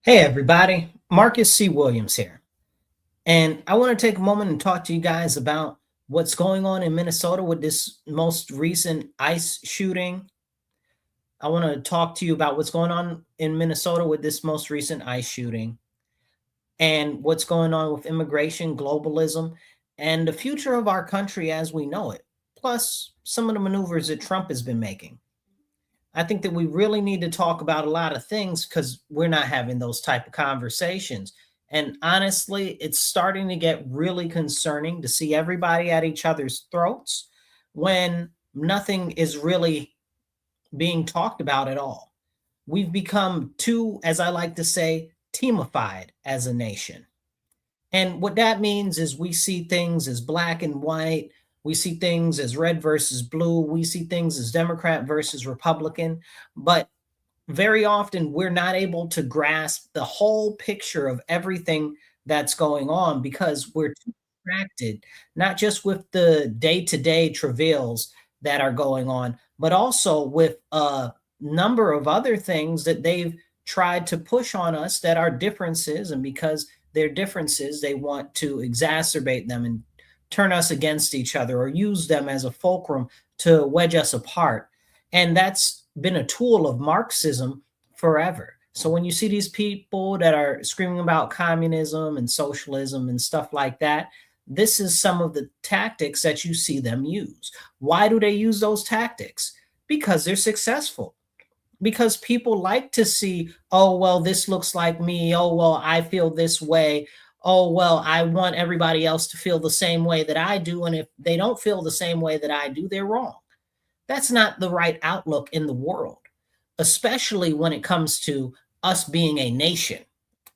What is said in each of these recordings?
Hey everybody, Marcus C. Williams here. And I want to take a moment and talk to you guys about what's going on in Minnesota with this most recent ICE shooting. I want to talk to you about what's going on in Minnesota with this most recent ICE shooting and what's going on with immigration, globalism, and the future of our country as we know it, plus some of the maneuvers that Trump has been making. I think that we really need to talk about a lot of things because we're not having those type of conversations. And honestly, it's starting to get really concerning to see everybody at each other's throats when nothing is really being talked about at all. We've become too, as I like to say, teamified as a nation. And what that means is we see things as black and white. We see things as red versus blue. We see things as Democrat versus Republican. But very often we're not able to grasp the whole picture of everything that's going on because we're too distracted, not just with the day-to-day travails that are going on, but also with a number of other things that they've tried to push on us that are differences. And because they're differences, they want to exacerbate them and turn us against each other or use them as a fulcrum to wedge us apart. And that's been a tool of Marxism forever. So when you see these people that are screaming about communism and socialism and stuff like that, this is some of the tactics that you see them use. Why do they use those tactics? Because they're successful. Because people like to see, oh, well, this looks like me. Oh, well, I feel this way. Oh, well, I want everybody else to feel the same way that I do. And if they don't feel the same way that I do, they're wrong. That's not the right outlook in the world, especially when it comes to us being a nation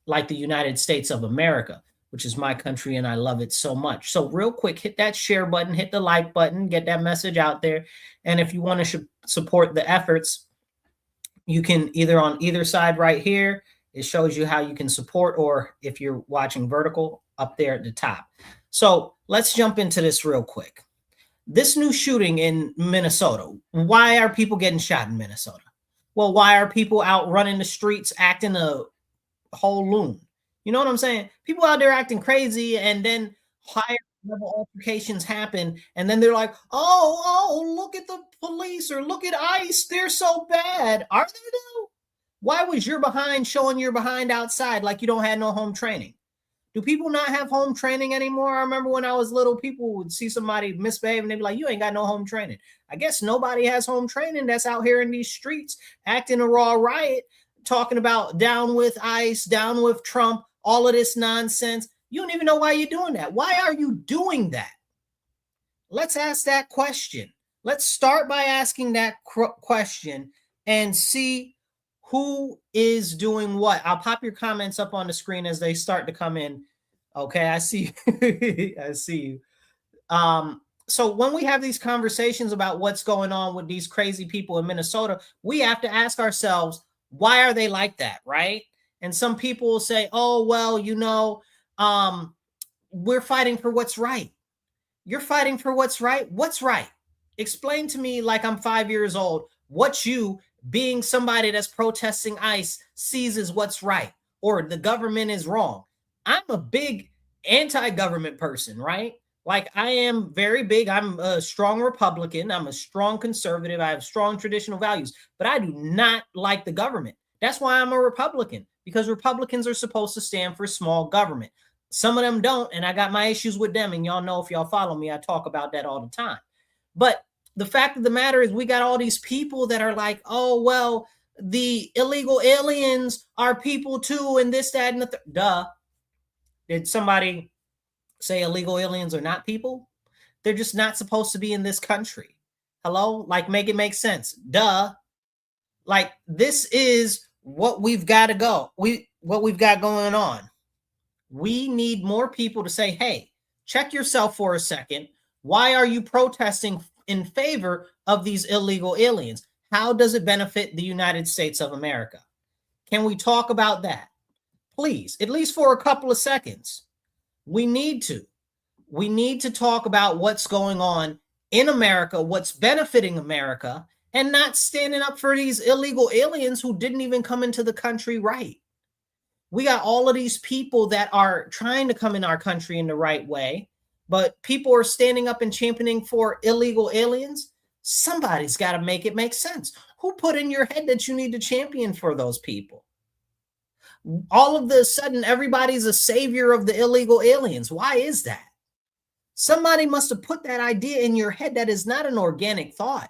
like the United States of America, which is my country and I love it so much. So, real quick, hit that share button, hit the like button, get that message out there. And if you want to support the efforts, you can either on either side right here, it shows you how you can support, or if you're watching vertical, up there at the top. So, let's jump into this real quick. This new shooting in Minnesota, why are people getting shot in Minnesota? Well, why are people out running the streets acting a whole loon? You know what I'm saying? People out there acting crazy, and then higher level altercations happen, and then they're like, look at the police or look at ICE. They're so bad. Are they though? Why was your behind showing your behind outside like you don't have no home training? Do people not have home training anymore? I remember when I was little, people would see somebody misbehave and they'd be like, you ain't got no home training. I guess nobody has home training that's out here in these streets acting a raw riot, talking about down with ICE, down with Trump, all of this nonsense. You don't even know why you're doing that. Why are you doing that? Let's ask that question. Let's start by asking that question and see who is doing what. I'll pop your comments up on the screen as they start to come in. Okay, I see. I see you. So when we have these conversations about what's going on with these crazy people in Minnesota, we have to ask ourselves, why are they like that, right? And some people will say, oh, well, we're fighting for what's right. You're fighting for what's right. What's right? Explain to me, like I'm 5 years old, what you, being somebody that's protesting ICE, sees as what's right, or the government is wrong. I'm a big anti-government person, right? Like I am very big. I'm a strong Republican. I'm a strong conservative. I have strong traditional values, but I do not like the government. That's why I'm a Republican, because Republicans are supposed to stand for small government. Some of them don't, and I got my issues with them. And y'all know, if y'all follow me, I talk about that all the time. But the fact of the matter is, we got all these people that are like, oh, well, the illegal aliens are people too, and this, that, and the duh. Did somebody say illegal aliens are not people? They're just not supposed to be in this country. Hello? Like, make it make sense. Duh. Like, this is what we've got to go. What we've got going on. We need more people to say, hey, check yourself for a second. Why are you protesting in favor of these illegal aliens? How does it benefit the United States of America? Can we talk about that? Please, at least for a couple of seconds. We need to. We need to talk about what's going on in America, what's benefiting America, and not standing up for these illegal aliens who didn't even come into the country right. We got all of these people that are trying to come in our country in the right way, but people are standing up and championing for illegal aliens. Somebody's got to make it make sense. Who put in your head that you need to champion for those people? All of the sudden, everybody's a savior of the illegal aliens. Why is that? Somebody must have put that idea in your head. That is not an organic thought.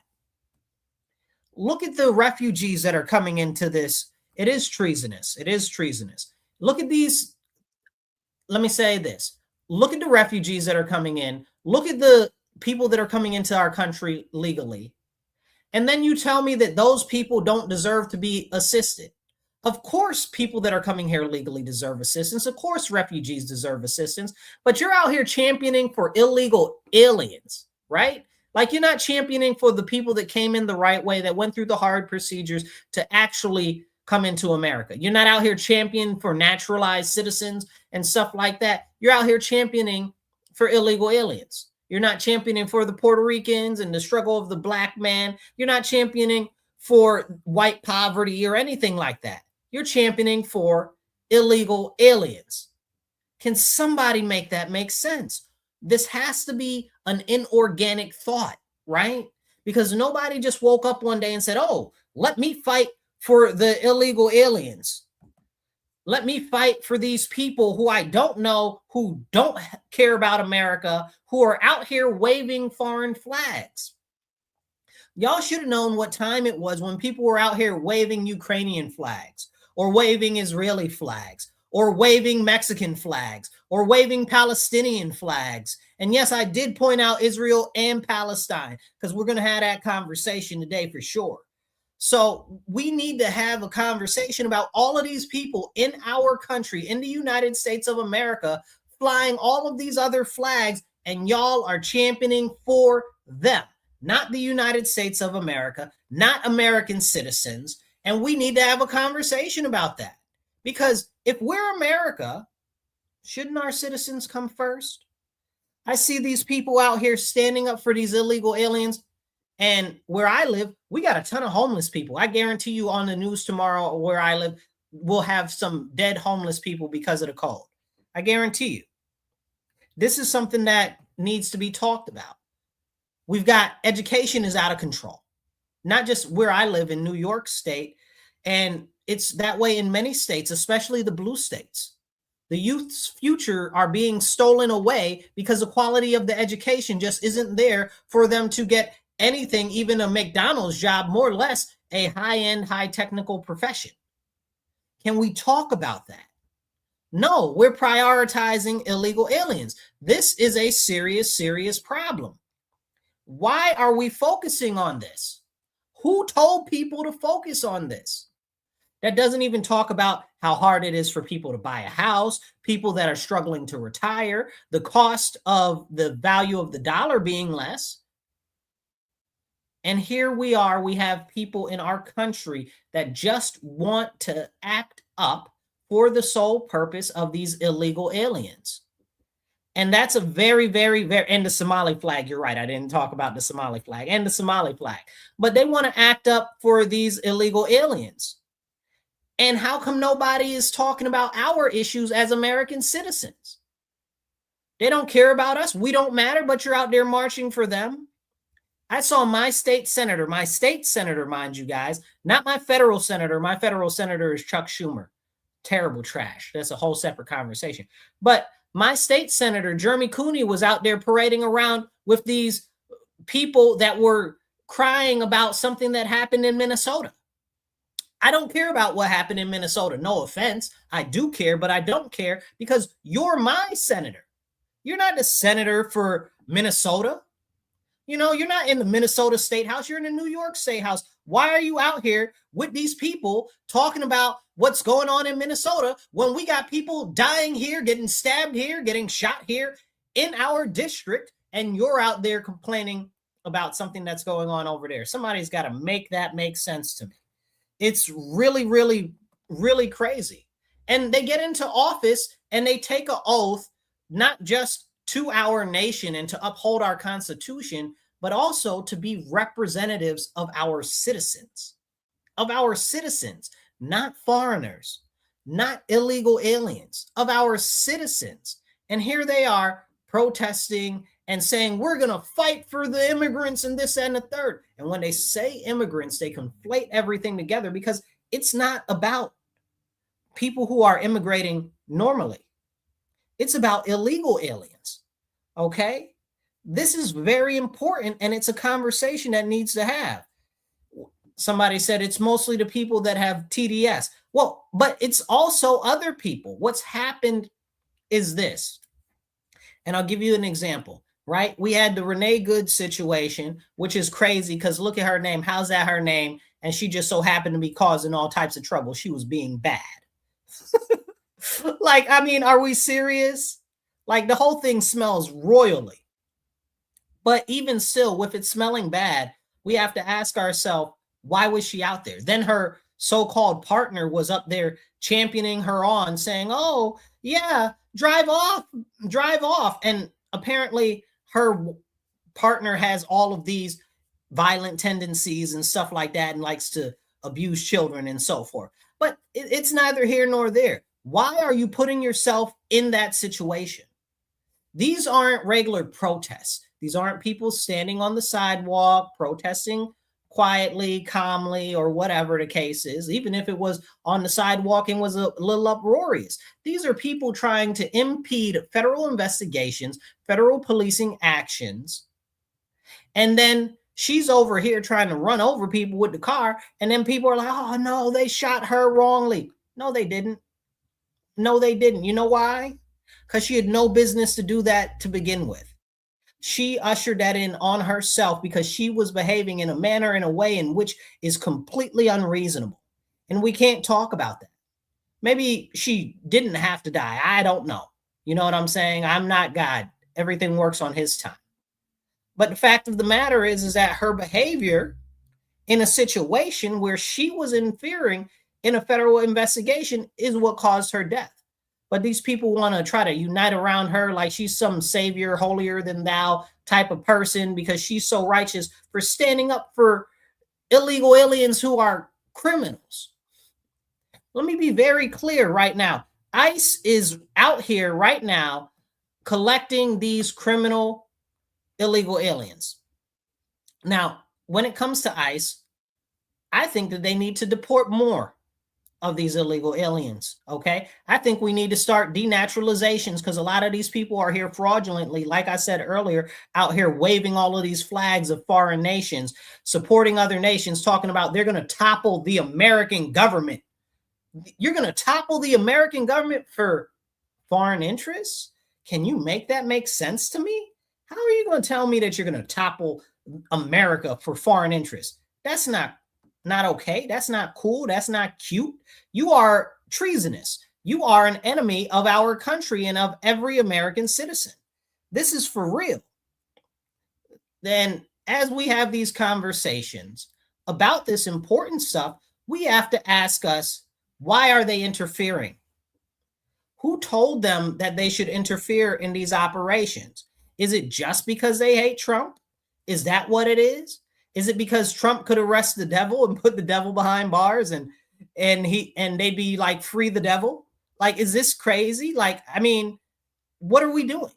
Look at the refugees that are coming into this. It is treasonous. It is treasonous. Look at these. Let me say this. Look at the refugees that are coming in. Look at the people that are coming into our country legally. And then you tell me that those people don't deserve to be assisted. Of course, people that are coming here legally deserve assistance. Of course, refugees deserve assistance. But you're out here championing for illegal aliens, right? Like, you're not championing for the people that came in the right way, that went through the hard procedures to actually come into America. You're not out here championing for naturalized citizens and stuff like that. You're out here championing for illegal aliens. You're not championing for the Puerto Ricans and the struggle of the black man. You're not championing for white poverty or anything like that. You're championing for illegal aliens. Can somebody make that make sense? This has to be an inorganic thought, right? Because nobody just woke up one day and said, oh, let me fight for the illegal aliens. Let me fight for these people who I don't know, who don't care about America, who are out here waving foreign flags. Y'all should have known what time it was when people were out here waving Ukrainian flags, or waving Israeli flags, or waving Mexican flags, or waving Palestinian flags. And yes, I did point out Israel and Palestine, because we're going to have that conversation today for sure. So we need to have a conversation about all of these people in our country, in the United States of America, flying all of these other flags, and y'all are championing for them, not the United States of America, not American citizens. And we need to have a conversation about that. Because if we're America, shouldn't our citizens come first? I see these people out here standing up for these illegal aliens. And where I live, we got a ton of homeless people. I guarantee you on the news tomorrow where I live, we'll have some dead homeless people because of the cold. I guarantee you. This is something that needs to be talked about. We've got education is out of control. Not just where I live in New York State. And it's that way in many states, especially the blue states. The youth's future are being stolen away because the quality of the education just isn't there for them to get anything, even a McDonald's job, more or less a high-end, high technical profession. Can we talk about that? No, we're prioritizing illegal aliens. This is a serious, serious problem. Why are we focusing on this? Who told people to focus on this? That doesn't even talk about how hard it is for people to buy a house, people that are struggling to retire, the cost of the value of the dollar being less. And here we are, we have people in our country that just want to act up for the sole purpose of these illegal aliens. And that's a very, very, very, and the Somali flag, you're right, I didn't talk about the Somali flag and the Somali flag, but they want to act up for these illegal aliens. And how come nobody is talking about our issues as American citizens? They don't care about us. We don't matter, but you're out there marching for them. I saw my state senator, mind you guys, not my federal senator. My federal senator is Chuck Schumer. Terrible trash. That's a whole separate conversation. But my state senator, Jeremy Cooney, was out there parading around with these people that were crying about something that happened in Minnesota. I don't care about what happened in Minnesota. No offense. I do care, but I don't care because you're my senator. You're not the senator for Minnesota. You know, you're not in the Minnesota State House. You're in the New York State House. Why are you out here with these people talking about what's going on in Minnesota when we got people dying here, getting stabbed here, getting shot here in our district, and you're out there complaining about something that's going on over there? Somebody's got to make that make sense to me. It's really, really, really crazy. And they get into office and they take an oath, not just to our nation and to uphold our Constitution, but also to be representatives of our citizens, not foreigners. not illegal aliens, of our citizens. And here they are protesting and saying, we're going to fight for the immigrants and this and the third. And when they say immigrants, they conflate everything together because it's not about people who are immigrating normally. It's about illegal aliens. Okay? This is very important, and it's a conversation that needs to have. Somebody said it's mostly the people that have TDS. Well, but it's also other people. What's happened is this, and I'll give you an example, right? We had the Renee Good situation, which is crazy because look at her name. How's that her name? And she just so happened to be causing all types of trouble. She was being bad. Like, I mean, are we serious? Like, the whole thing smells royally. But even still, with it smelling bad, we have to ask ourselves, why was she out there? Then her so-called partner was up there championing her on, saying, oh, yeah, drive off. And apparently her partner has all of these violent tendencies and stuff like that and likes to abuse children and so forth. But it's neither here nor there. Why are you putting yourself in that situation? These aren't regular protests. These aren't people standing on the sidewalk protesting quietly, calmly, or whatever the case is, even if it was on the sidewalk and was a little uproarious. These are people trying to impede federal investigations, federal policing actions. And then she's over here trying to run over people with the car. And then people are like, oh, no, they shot her wrongly. No, they didn't. No, they didn't. You know why? Because she had no business to do that to begin with. She ushered that in on herself because she was behaving in a manner, in a way in which is completely unreasonable. And we can't talk about that. Maybe she didn't have to die. I don't know. You know what I'm saying? I'm not God. Everything works on his time. But the fact of the matter is that her behavior in a situation where she was interfering in a federal investigation is what caused her death. But these people want to try to unite around her like she's some savior, holier than thou type of person because she's so righteous for standing up for illegal aliens who are criminals. Let me be very clear right now. ICE is out here right now collecting these criminal illegal aliens. Now, when it comes to ICE, I think that they need to deport more of these illegal aliens. Okay. I think we need to start denaturalizations because a lot of these people are here fraudulently, like I said earlier, out here waving all of these flags of foreign nations, supporting other nations, talking about they're going to topple the American government. You're going to topple the American government for foreign interests? Can you make that make sense to me? How are you going to tell me that you're going to topple America for foreign interests? That's not okay. That's not cool. That's not cute. You are treasonous. You are an enemy of our country and of every American citizen. This is for real. Then, as we have these conversations about this important stuff, we have to ask us, why are they interfering? Who told them that they should interfere in these operations? Is it just because they hate Trump? Is that what it is? Is it because Trump could arrest the devil and put the devil behind bars and they'd be like, free the devil? Like, is this crazy? Like, I mean, what are we doing?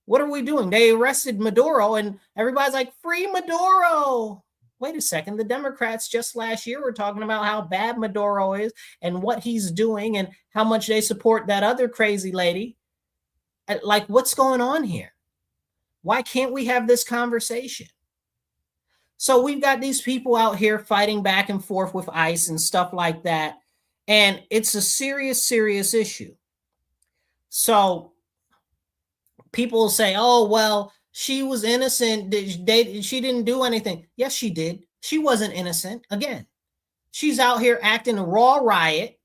What are we doing? They arrested Maduro and everybody's like, free Maduro. Wait a second. The Democrats just last year were talking about how bad Maduro is and what he's doing and how much they support that other crazy lady. Like, what's going on here? Why can't we have this conversation? So we've got these people out here fighting back and forth with ICE and stuff like that. And it's a serious, serious issue. So people say, oh, well, she was innocent. She didn't do anything. Yes, she did. She wasn't innocent. Again, she's out here acting a raw riot,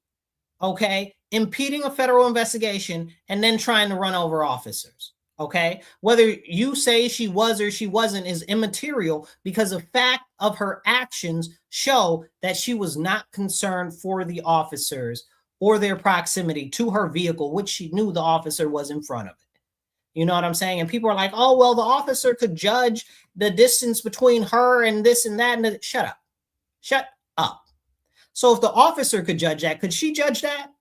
okay, impeding a federal investigation and then trying to run over officers. Okay, whether you say she was or she wasn't is immaterial because the fact of her actions show that she was not concerned for the officers or their proximity to her vehicle, which she knew the officer was in front of it. You know what I'm saying? And people are like, oh, well, the officer could judge the distance between her and this and that. Shut up. Shut up. So if the officer could judge that, could she judge that?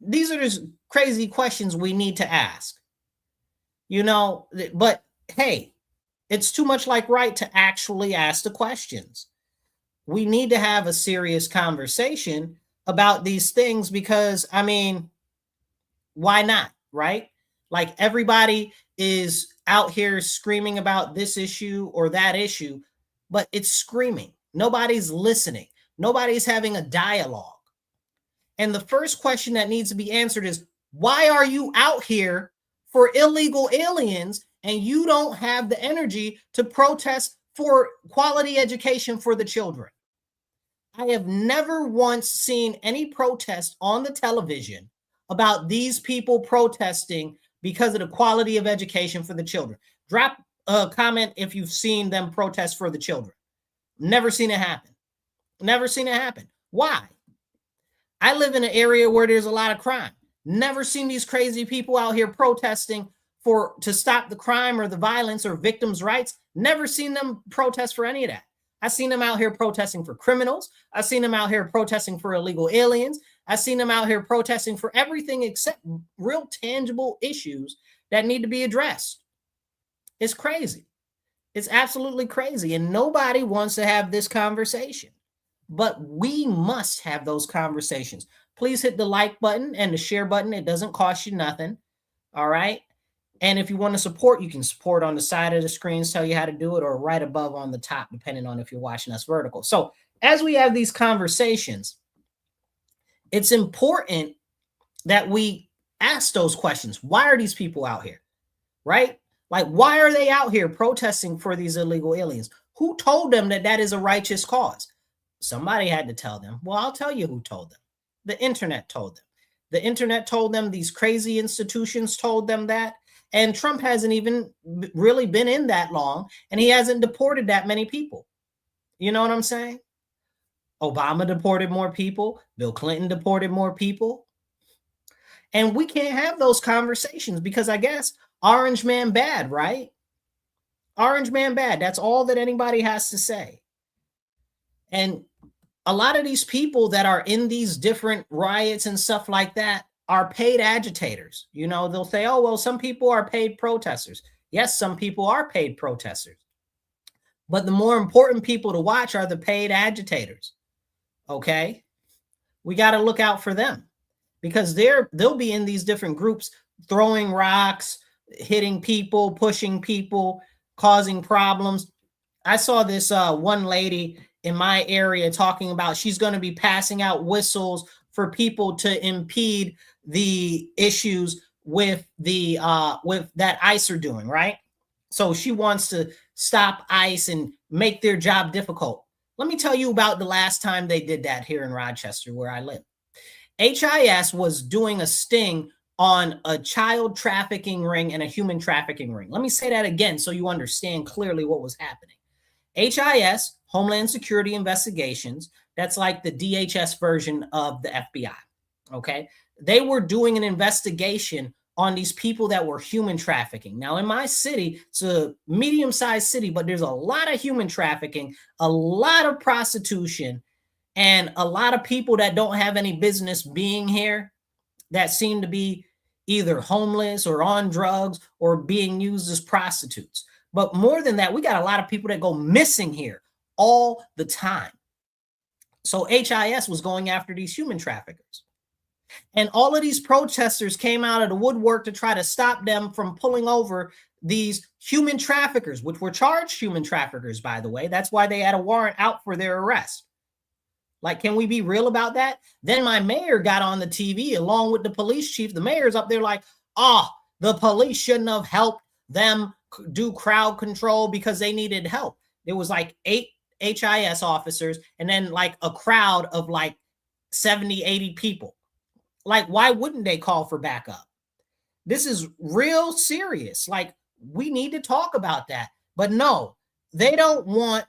These are just crazy questions we need to ask. You know, but hey, it's too much like right to actually ask the questions. We need to have a serious conversation about these things because, I mean, why not, right? Like everybody is out here screaming about this issue or that issue, but it's screaming. Nobody's listening. Nobody's having a dialogue. And the first question that needs to be answered is, why are you out here for illegal aliens and you don't have the energy to protest for quality education for the children? I have never once seen any protest on the television about these people protesting because of the quality of education for the children. Drop a comment if you've seen them protest for the children. Never seen it happen. Never seen it happen. Why? I live in an area where there's a lot of crime. Never seen these crazy people out here protesting to stop the crime or the violence or victims' rights. Never seen them protest for any of that. I've seen them out here protesting for criminals. I've seen them out here protesting for illegal aliens. I've seen them out here protesting for everything except real tangible issues that need to be addressed. It's crazy. It's absolutely crazy. And nobody wants to have this conversation. But we must have those conversations. Please hit the like button and the share button. It doesn't cost you nothing. All right. And if you want to support, you can support on the side of the screens, tell you how to do it, or right above on the top, depending on if you're watching us vertical. So as we have these conversations, it's important that we ask those questions. Why are these people out here? Right? Like, why are they out here protesting for these illegal aliens? Who told them that that is a righteous cause? Somebody had to tell them. Well, I'll tell you who told them. The internet told them. The internet told them. These crazy institutions told them that. And Trump hasn't even really been in that long, and he hasn't deported that many people. You know what I'm saying? Obama deported more people. Bill Clinton deported more people. And we can't have those conversations because I guess Orange Man bad, right? Orange Man bad. That's all that anybody has to say. And a lot of these people that are in these different riots and stuff like that are paid agitators. You know, they'll say, oh, well, some people are paid protesters. Yes, some people are paid protesters. But the more important people to watch are the paid agitators. Okay? We got to look out for them because they'll be in these different groups throwing rocks, hitting people, pushing people, causing problems. I saw this one lady in my area talking about she's going to be passing out whistles for people to impede the issues with the with that ICE are doing, right? So she wants to stop ICE and make their job difficult. Let me tell you about the last time they did that here in Rochester, where I live. HIS was doing a sting on a child trafficking ring and a human trafficking ring. Let me say that again so you understand clearly what was happening. HIS, Homeland Security Investigations, that's like the DHS version of the FBI, okay? They were doing an investigation on these people that were human trafficking. Now, in my city, it's a medium-sized city, but there's a lot of human trafficking, a lot of prostitution, and a lot of people that don't have any business being here that seem to be either homeless or on drugs or being used as prostitutes. But more than that, we got a lot of people that go missing here all the time. So HIS was going after these human traffickers. And all of these protesters came out of the woodwork to try to stop them from pulling over these human traffickers, which were charged human traffickers, by the way. That's why they had a warrant out for their arrest. Like, can we be real about that? Then my mayor got on the TV along with the police chief. The mayor's up there like, the police shouldn't have helped them do crowd control because they needed help. There was like 8 HIS officers and then like a crowd of like 70, 80 people. Like, why wouldn't they call for backup? This is real serious. Like, we need to talk about that. But no, they don't want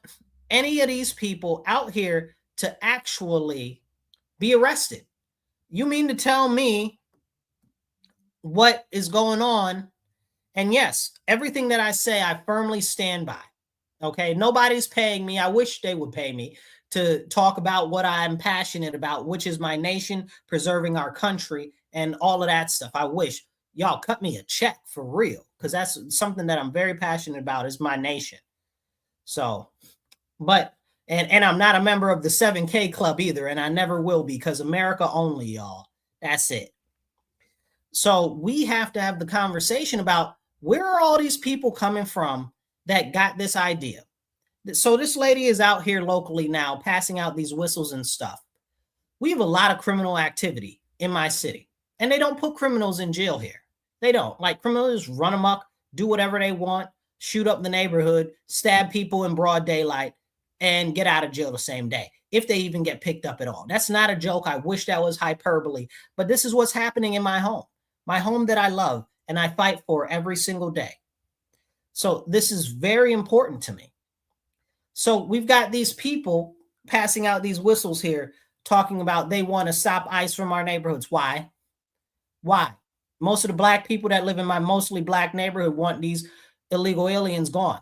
any of these people out here to actually be arrested. You mean to tell me what is going on? And yes, everything that I say, I firmly stand by. Okay, nobody's paying me. I wish they would pay me to talk about what I'm passionate about, which is my nation, preserving our country, and all of that stuff. I wish y'all cut me a check for real, because that's something that I'm very passionate about, is my nation. So, but and I'm not a member of the 7K club either, and I never will be, because America only, y'all. That's it. So we have to have the conversation about where are all these people coming from that got this idea. So this lady is out here locally now passing out these whistles and stuff. We have a lot of criminal activity in my city, and they don't put criminals in jail here. They don't. Like, criminals run amok, do whatever they want, shoot up the neighborhood, stab people in broad daylight, and get out of jail the same day, if they even get picked up at all. That's not a joke. I wish that was hyperbole, but this is what's happening in my home that I love and I fight for every single day. So this is very important to me. So we've got these people passing out these whistles here, talking about they want to stop ICE from our neighborhoods. Why? Why? Most of the black people that live in my mostly black neighborhood want these illegal aliens gone.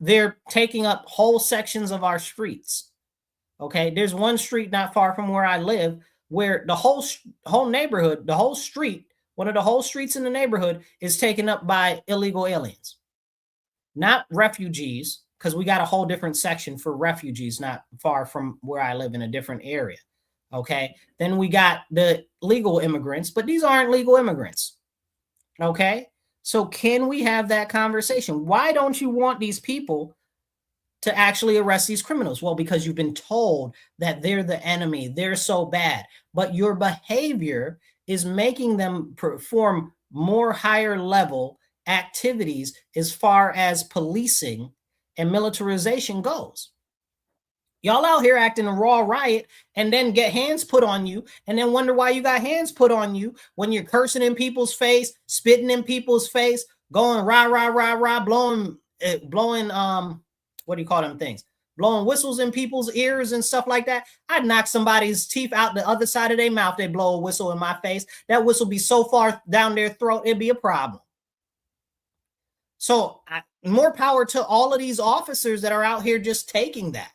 They're taking up whole sections of our streets. Okay, there's one street not far from where I live where the whole neighborhood, the whole street, one of the whole streets in the neighborhood is taken up by illegal aliens, not refugees, because we got a whole different section for refugees not far from where I live in a different area. Okay, then we got the legal immigrants, but these aren't legal immigrants. Okay, so can we have that conversation? Why don't you want these people to actually arrest these criminals? Well, because you've been told that they're the enemy, they're so bad, but your behavior is making them perform more higher level activities as far as policing and militarization goes. Y'all out here acting a raw riot and then get hands put on you and then wonder why you got hands put on you when you're cursing in people's face, spitting in people's face, going rah, rah, rah, rah, blowing, what do you call them things? Blowing whistles in people's ears and stuff like that. I'd knock somebody's teeth out the other side of their mouth. They blow a whistle in my face. That whistle be so far down their throat, it'd be a problem. So more power to all of these officers that are out here just taking that,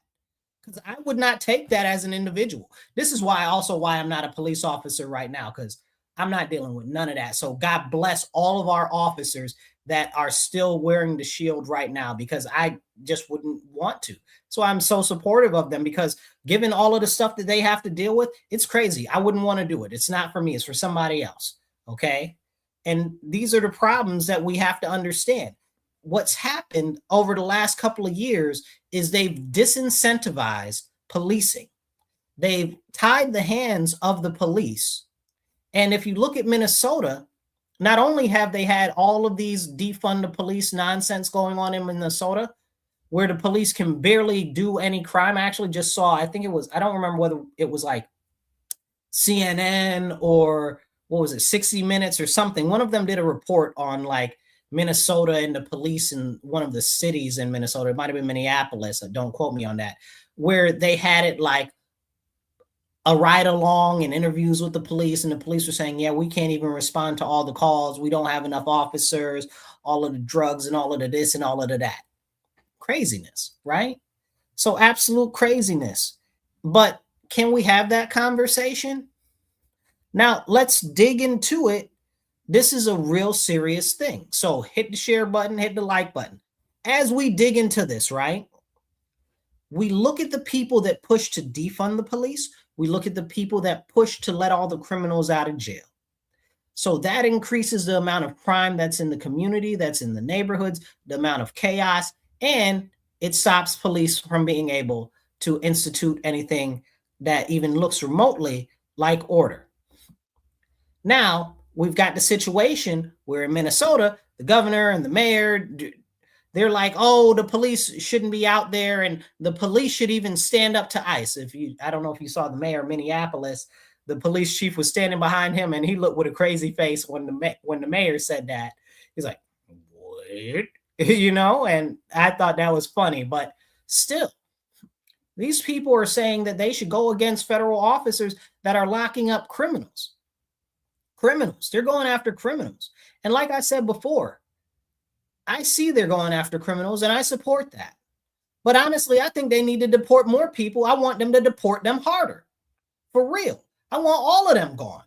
because I would not take that as an individual. This is why I'm not a police officer right now, because I'm not dealing with none of that. So God bless all of our officers that are still wearing the shield right now, because I just wouldn't want to. So I'm so supportive of them, because given all of the stuff that they have to deal with, it's crazy. I wouldn't want to do it. It's not for me. It's for somebody else. Okay. And these are the problems that we have to understand. What's happened over the last couple of years is they've disincentivized policing. They've tied the hands of the police. And if you look at Minnesota, not only have they had all of these defund the police nonsense going on in Minnesota, where the police can barely do any crime. I actually just saw, I don't remember whether it was like CNN or what was it, 60 Minutes or something. One of them did a report on like Minnesota and the police in one of the cities in Minnesota. It might have been Minneapolis. Don't quote me on that. Where they had it like a ride along and interviews with the police, and the police were saying, yeah, we can't even respond to all the calls. We don't have enough officers, all of the drugs and all of the this and all of the that. Craziness, right? So absolute craziness. But can we have that conversation? Now, let's dig into it. This is a real serious thing. So hit the share button, hit the like button. As we dig into this, right? We look at the people that push to defund the police. We look at the people that push to let all the criminals out of jail. So that increases the amount of crime that's in the community, that's in the neighborhoods, the amount of chaos, and it stops police from being able to institute anything that even looks remotely like order. Now, we've got the situation where in Minnesota, the governor and the mayor, they're like, oh, the police shouldn't be out there, and the police should even stand up to ICE. I don't know if you saw the mayor of Minneapolis, the police chief was standing behind him, and he looked with a crazy face when the mayor said that. He's like, what? And I thought that was funny, but still, these people are saying that they should go against federal officers that are locking up criminals. They're going after criminals. And like I said before, I see they're going after criminals and I support that. But honestly, I think they need to deport more people. I want them to deport them harder. For real. I want all of them gone.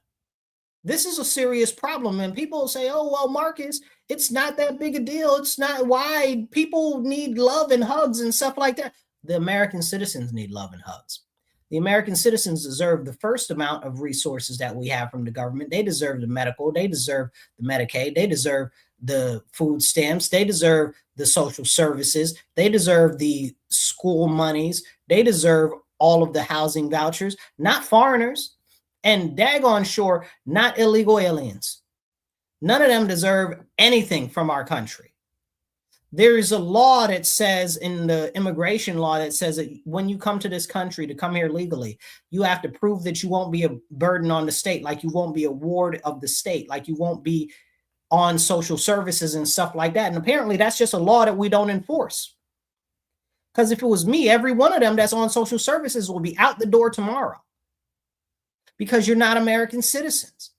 This is a serious problem. And people say, oh, well, Marcus, it's not that big a deal. It's not why people need love and hugs and stuff like that. The American citizens need love and hugs. The American citizens deserve the first amount of resources that we have from the government. They deserve the medical, they deserve the Medicaid, they deserve the food stamps, they deserve the social services, they deserve the school monies, they deserve all of the housing vouchers, not foreigners. And daggone sure, not illegal aliens. None of them deserve anything from our country. There is a law that says, in the immigration law, that says that when you come to this country to come here legally, you have to prove that you won't be a burden on the state, like you won't be a ward of the state, like you won't be on social services and stuff like that. And apparently that's just a law that we don't enforce. Because if it was me, every one of them that's on social services will be out the door tomorrow. Because you're not American citizens.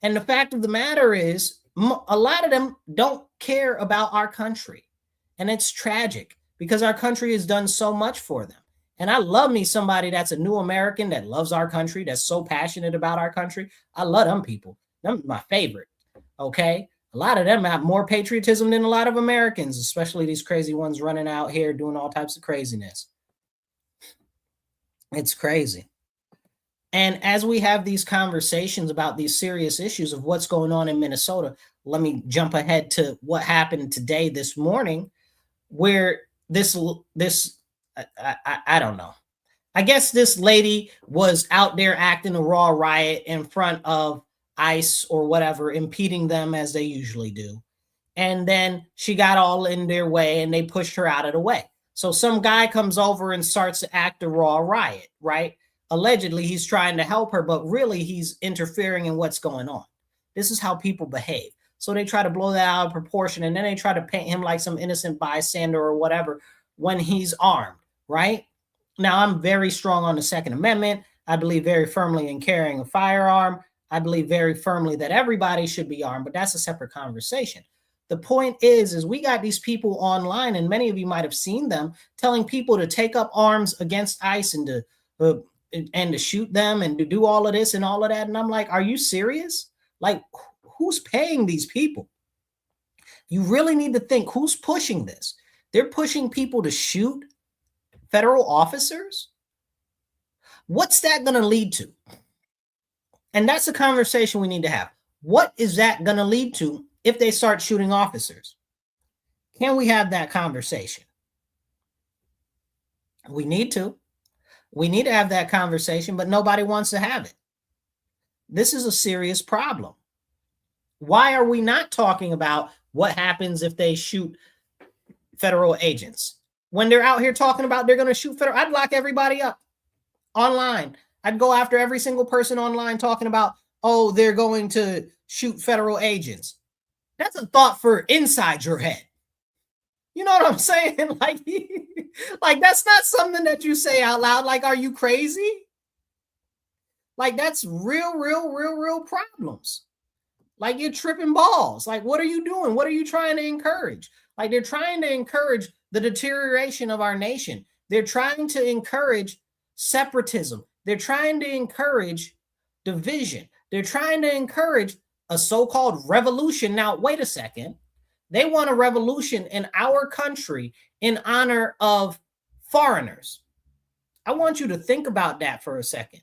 And the fact of the matter is, a lot of them don't care about our country. And it's tragic because our country has done so much for them. And I love me somebody that's a new American that loves our country, that's so passionate about our country. I love them people. Them my favorite. Okay. A lot of them have more patriotism than a lot of Americans, especially these crazy ones running out here doing all types of craziness. It's crazy. And as we have these conversations about these serious issues of what's going on in Minnesota, let me jump ahead to what happened today, this morning, where I don't know. I guess this lady was out there acting a raw riot in front of ICE or whatever, impeding them as they usually do. And then she got all in their way and they pushed her out of the way. So some guy comes over and starts to act a raw riot, right? Allegedly, he's trying to help her, but really he's interfering in what's going on. This is how people behave. So they try to blow that out of proportion, and then they try to paint him like some innocent bystander or whatever when he's armed, right? Now, I'm very strong on the Second Amendment. I believe very firmly in carrying a firearm. I believe very firmly that everybody should be armed, but that's a separate conversation. The point is we got these people online, and many of you might have seen them telling people to take up arms against ICE and to shoot them and to do all of this and all of that. And I'm like, are you serious? Like, who's paying these people? You really need to think, who's pushing this? They're pushing people to shoot federal officers? What's that going to lead to? And that's a conversation we need to have. What is that going to lead to if they start shooting officers? Can we have that conversation? We need to. We need to have that conversation, but nobody wants to have it. This is a serious problem. Why are we not talking about what happens if they shoot federal agents? When they're out here talking about they're going to shoot federal, I'd lock everybody up online. I'd go after every single person online talking about, oh, they're going to shoot federal agents. That's a thought for inside your head. You know what I'm saying? Like that's not something that you say out loud. Like, are you crazy? Like, that's real problems. Like, you're tripping balls. Like, what are you doing? What are you trying to encourage? Like, they're trying to encourage the deterioration of our nation. They're trying to encourage separatism. They're trying to encourage division. They're trying to encourage a so-called revolution. Now, wait a second. They want a revolution in our country in honor of foreigners. I want you to think about that for a second.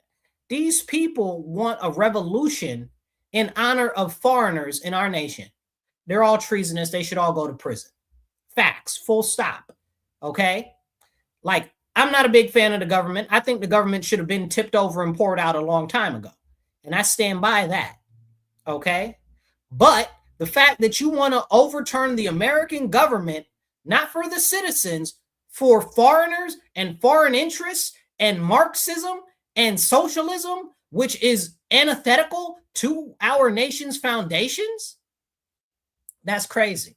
These people want a revolution in honor of foreigners in our nation. They're all treasonous. They should all go to prison. Facts, full stop. Okay? Like, I'm not a big fan of the government. I think the government should have been tipped over and poured out a long time ago. And I stand by that. Okay? But the fact that you want to overturn the American government, not for the citizens, for foreigners and foreign interests and Marxism and socialism, which is antithetical to our nation's foundations, that's crazy.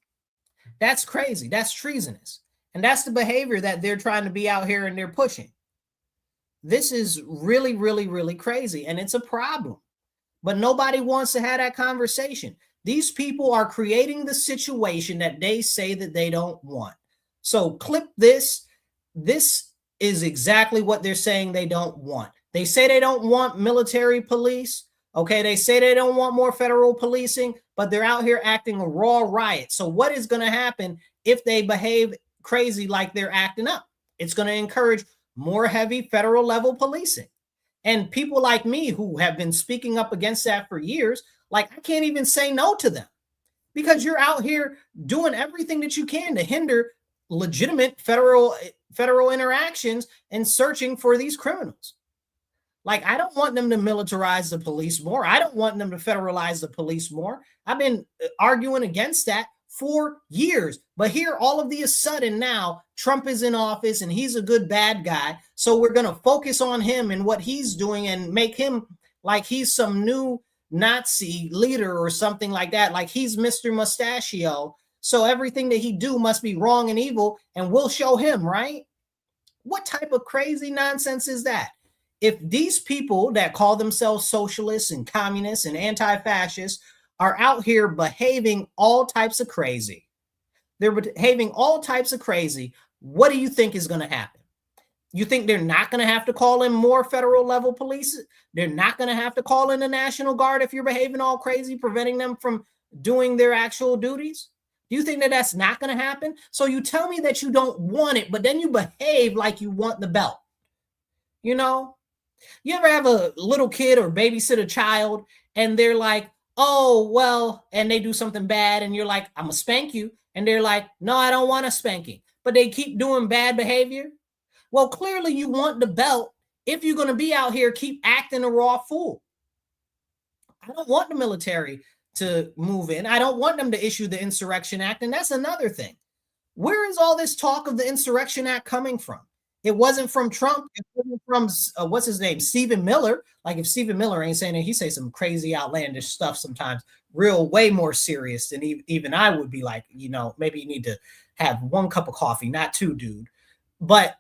That's crazy. That's treasonous. And that's the behavior that they're trying to be out here and they're pushing. This is really crazy, and it's a problem. But nobody wants to have that conversation. These people are creating the situation that they say that they don't want. So clip this. This is exactly what they're saying they don't want. They say they don't want military police. Okay, they say they don't want more federal policing, but they're out here acting a raw riot. So what is going to happen if they behave crazy like they're acting up? It's going to encourage more heavy federal level policing. And people like me who have been speaking up against that for years, like I can't even say no to them because you're out here doing everything that you can to hinder legitimate federal interactions and searching for these criminals. Like, I don't want them to militarize the police more. I don't want them to federalize the police more. I've been arguing against that for years. But here, all of a sudden now, Trump is in office and he's a good bad guy. So we're going to focus on him and what he's doing and make him like he's some new Nazi leader or something like that. Like he's Mr. Mustachio. So everything that he do must be wrong and evil, and we'll show him, right? What type of crazy nonsense is that? If these people that call themselves socialists and communists and anti-fascists are out here behaving all types of crazy, they're behaving all types of crazy, what do you think is going to happen? You think they're not going to have to call in more federal level police? They're not going to have to call in the National Guard if you're behaving all crazy, preventing them from doing their actual duties? Do you think that that's not going to happen? So you tell me that you don't want it, but then you behave like you want the belt. You know, you ever have a little kid or babysit a child and they're like, oh, well, and they do something bad and you're like, I'm going to spank you. And they're like, no, I don't want a spanking. But they keep doing bad behavior. Well, clearly you want the belt if you're going to be out here, keep acting a raw fool. I don't want the military to move in. I don't want them to issue the Insurrection Act. And that's another thing. Where is all this talk of the Insurrection Act coming from? It wasn't from Trump. It wasn't from, what's his name? Stephen Miller. Like if Stephen Miller ain't saying it, he say some crazy outlandish stuff sometimes, real way more serious than even I would be like, you know, maybe you need to have one cup of coffee, not two, dude. But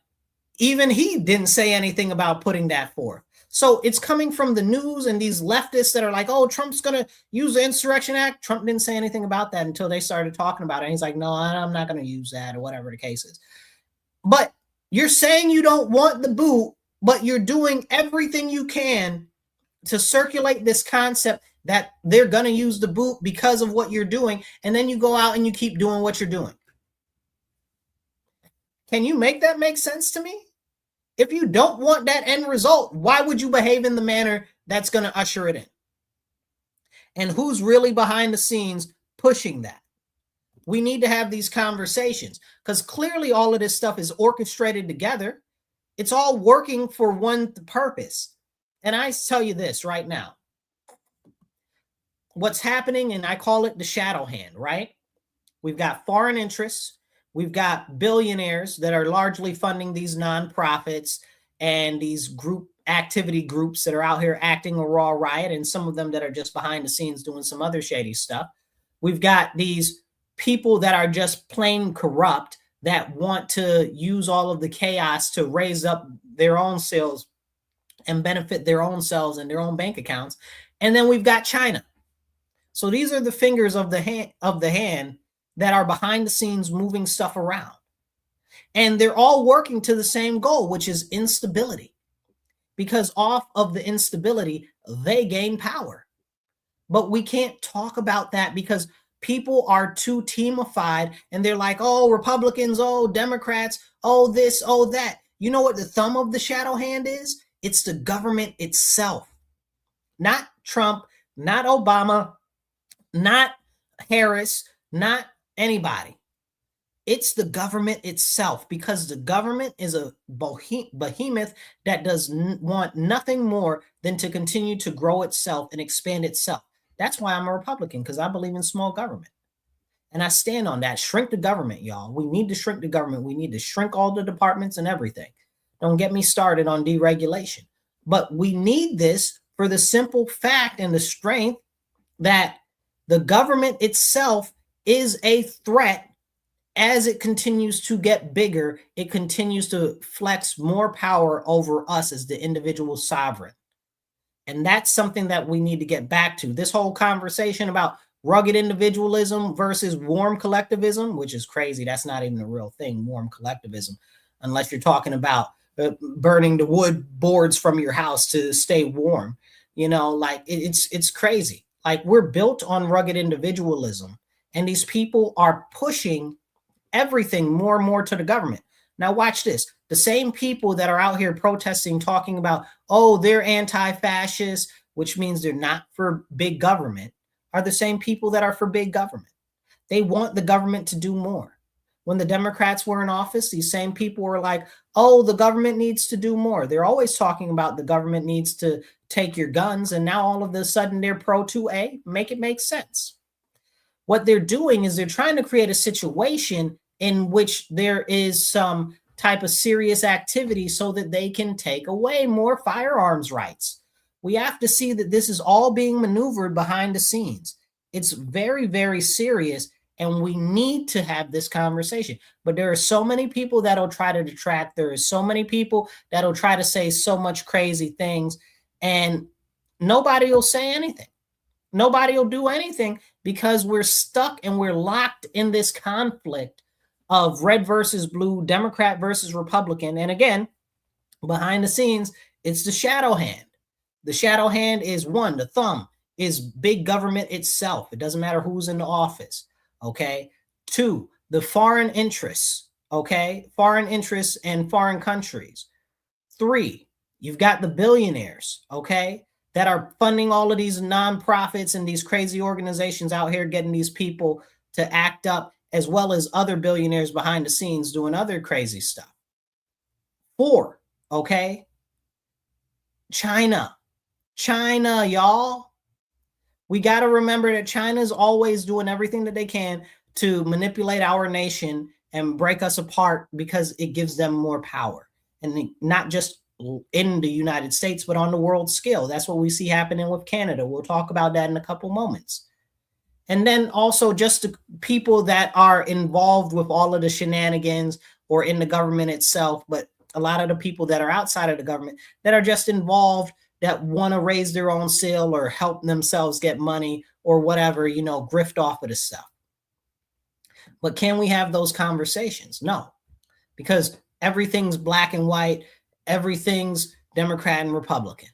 even he didn't say anything about putting that forth. So it's coming from the news and these leftists that are like, oh, Trump's going to use the Insurrection Act. Trump didn't say anything about that until they started talking about it. And he's like, no, I'm not going to use that or whatever the case is. But you're saying you don't want the boot, but you're doing everything you can to circulate this concept that they're going to use the boot because of what you're doing. And then you go out and you keep doing what you're doing. Can you make that make sense to me? If you don't want that end result, why would you behave in the manner that's going to usher it in? And who's really behind the scenes pushing that? We need to have these conversations because clearly all of this stuff is orchestrated together. It's all working for one purpose. And I tell you this right now. What's happening, and I call it the shadow hand, right? We've got foreign interests. We've got billionaires that are largely funding these nonprofits and these activity groups that are out here acting a raw riot, and some of them that are just behind the scenes doing some other shady stuff. We've got these people that are just plain corrupt that want to use all of the chaos to raise up their own sales and benefit their own selves and their own bank accounts. And then we've got China. So these are the fingers of the hand that are behind the scenes moving stuff around. And they're all working to the same goal, which is instability. Because off of the instability, they gain power. But we can't talk about that because people are too teamified and they're like, oh, Republicans, oh, Democrats, oh, this, oh, that. You know what the thumb of the shadow hand is? It's the government itself. Not Trump, not Obama, not Harris, not anybody. It's the government itself, because the government is a behemoth that does want nothing more than to continue to grow itself and expand itself. That's why I'm a Republican, because I believe in small government. And I stand on that. Shrink the government, y'all. We need to shrink the government. We need to shrink all the departments and everything. Don't get me started on deregulation. But we need this for the simple fact and the strength that the government itself is a threat. As it continues to get bigger, it continues to flex more power over us as the individual sovereign. And that's something that we need to get back to. This whole conversation about rugged individualism versus warm collectivism, which is crazy. That's not even a real thing, warm collectivism, unless you're talking about burning the wood boards from your house to stay warm. Like it's crazy. Like we're built on rugged individualism, and these people are pushing everything more and more to the government. Now watch this. The same people that are out here protesting, talking about, oh, they're anti-fascist, which means they're not for big government, are the same people that are for big government. They want the government to do more. When the Democrats were in office, these same people were like, oh, the government needs to do more. They're always talking about the government needs to take your guns. And now all of a sudden they're pro 2A. Make it make sense. What they're doing is they're trying to create a situation in which there is some type of serious activity so that they can take away more firearms rights. We have to see that this is all being maneuvered behind the scenes. It's very, very serious, and we need to have this conversation. But there are so many people that'll try to detract. There are so many people that'll try to say so much crazy things, and nobody will say anything. Nobody will do anything because we're stuck and we're locked in this conflict of red versus blue, Democrat versus Republican. And again, behind the scenes, it's the shadow hand. The shadow hand is one, the thumb is big government itself. It doesn't matter who's in the office. Okay. Two, the foreign interests. Okay. Foreign interests and foreign countries. Three, you've got the billionaires. Okay, that are funding all of these nonprofits and these crazy organizations out here, getting these people to act up, as well as other billionaires behind the scenes doing other crazy stuff. Four, okay, China, y'all. We got to remember that China is always doing everything that they can to manipulate our nation and break us apart because it gives them more power. And not just in the United States, but on the world scale. That's what we see happening with Canada. We'll talk about that in a couple moments. And then also just the people that are involved with all of the shenanigans or in the government itself, but a lot of the people that are outside of the government that are just involved, that want to raise their own seal or help themselves get money or whatever, grift off of this stuff. But can we have those conversations? No, because everything's black and white. Everything's Democrat and Republican.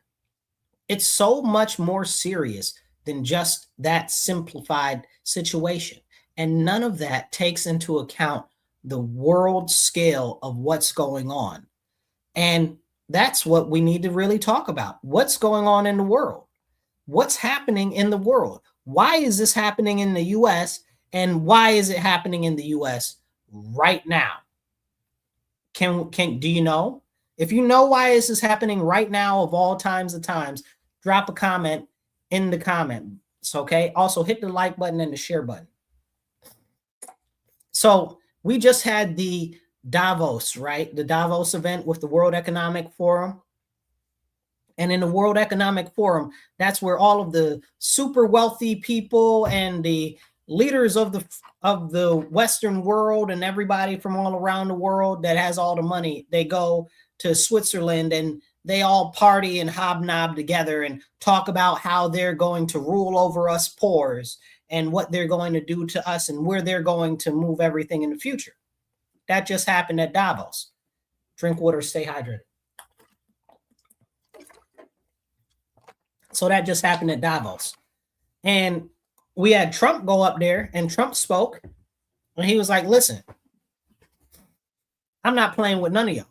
It's so much more serious than just that simplified situation. And none of that takes into account the world scale of what's going on. And that's what we need to really talk about. What's going on in the world? What's happening in the world? Why is this happening in the US? And why is it happening in the US right now? Do you know? If you know why this is happening right now of all times of times, drop a comment in the comments, okay? Also, hit the like button and the share button. So we just had the Davos, right? The Davos event with the World Economic Forum. And in the World Economic Forum, that's where all of the super wealthy people and the leaders of the Western world and everybody from all around the world that has all the money, they go to Switzerland and they all party and hobnob together and talk about how they're going to rule over us poors and what they're going to do to us and where they're going to move everything in the future. That just happened at Davos. Drink water, stay hydrated. So that just happened at Davos. And we had Trump go up there, and Trump spoke, and he was like, listen, I'm not playing with none of y'all.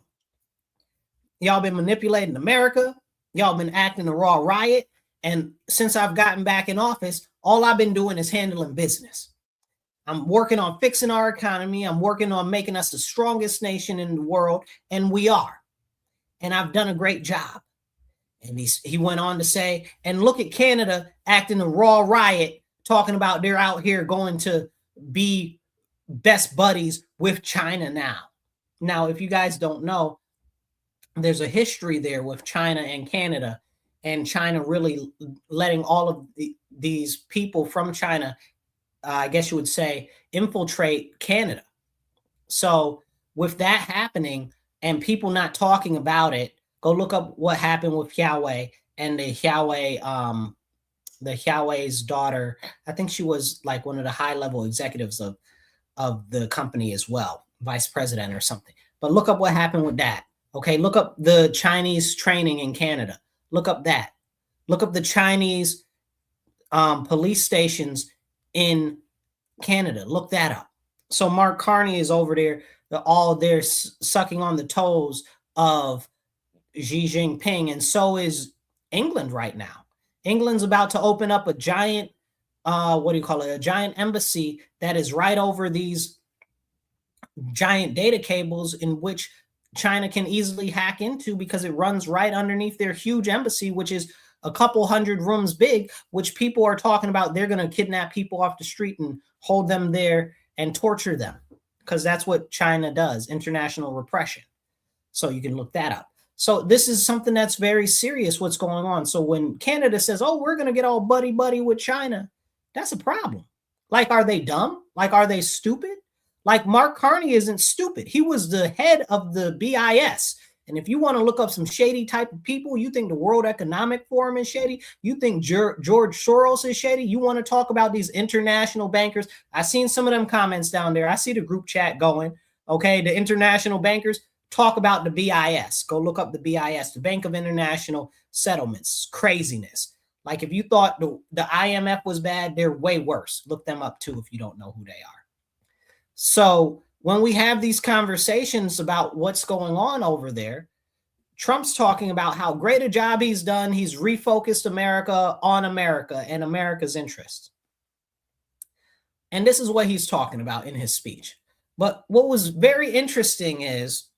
Y'all been manipulating America. Y'all been acting a raw riot. And since I've gotten back in office, all I've been doing is handling business. I'm working on fixing our economy. I'm working on making us the strongest nation in the world. And we are. And I've done a great job. And he went on to say, and look at Canada acting a raw riot, talking about they're out here going to be best buddies with China now. Now, if you guys don't know, there's a history there with China and Canada, and China really letting all of these people from China, I guess you would say, infiltrate Canada. So with that happening and people not talking about it, go look up what happened with Huawei and the Huawei's daughter. I think she was like one of the high-level executives of the company as well, vice president or something. But look up what happened with that. Okay, look up the Chinese training in Canada. Look up that. Look up the Chinese police stations in Canada. Look that up. So Mark Carney is over there. They're sucking on the toes of Xi Jinping, and so is England right now. England's about to open up a giant, what do you call it? A giant embassy that is right over these giant data cables, in which China can easily hack into because it runs right underneath their huge embassy, which is a couple hundred rooms big, which people are talking about. They're going to kidnap people off the street and hold them there and torture them, because that's what China does, international repression. So you can look that up. So this is something that's very serious, what's going on. So when Canada says, oh, we're going to get all buddy-buddy with China, that's a problem. Like, are they dumb? Like, are they stupid? Like, Mark Carney isn't stupid. He was the head of the BIS. And if you want to look up some shady type of people, you think the World Economic Forum is shady, you think George Soros is shady, you want to talk about these international bankers. I seen some of them comments down there. I see the group chat going, okay, the international bankers. Talk about the BIS. Go look up the BIS, the Bank of International Settlements. Craziness. Like, if you thought the IMF was bad, they're way worse. Look them up too if you don't know who they are. So when we have these conversations about what's going on over there, Trump's talking about how great a job he's done. He's refocused America on America and America's interests. And this is what he's talking about in his speech. But what was very interesting is,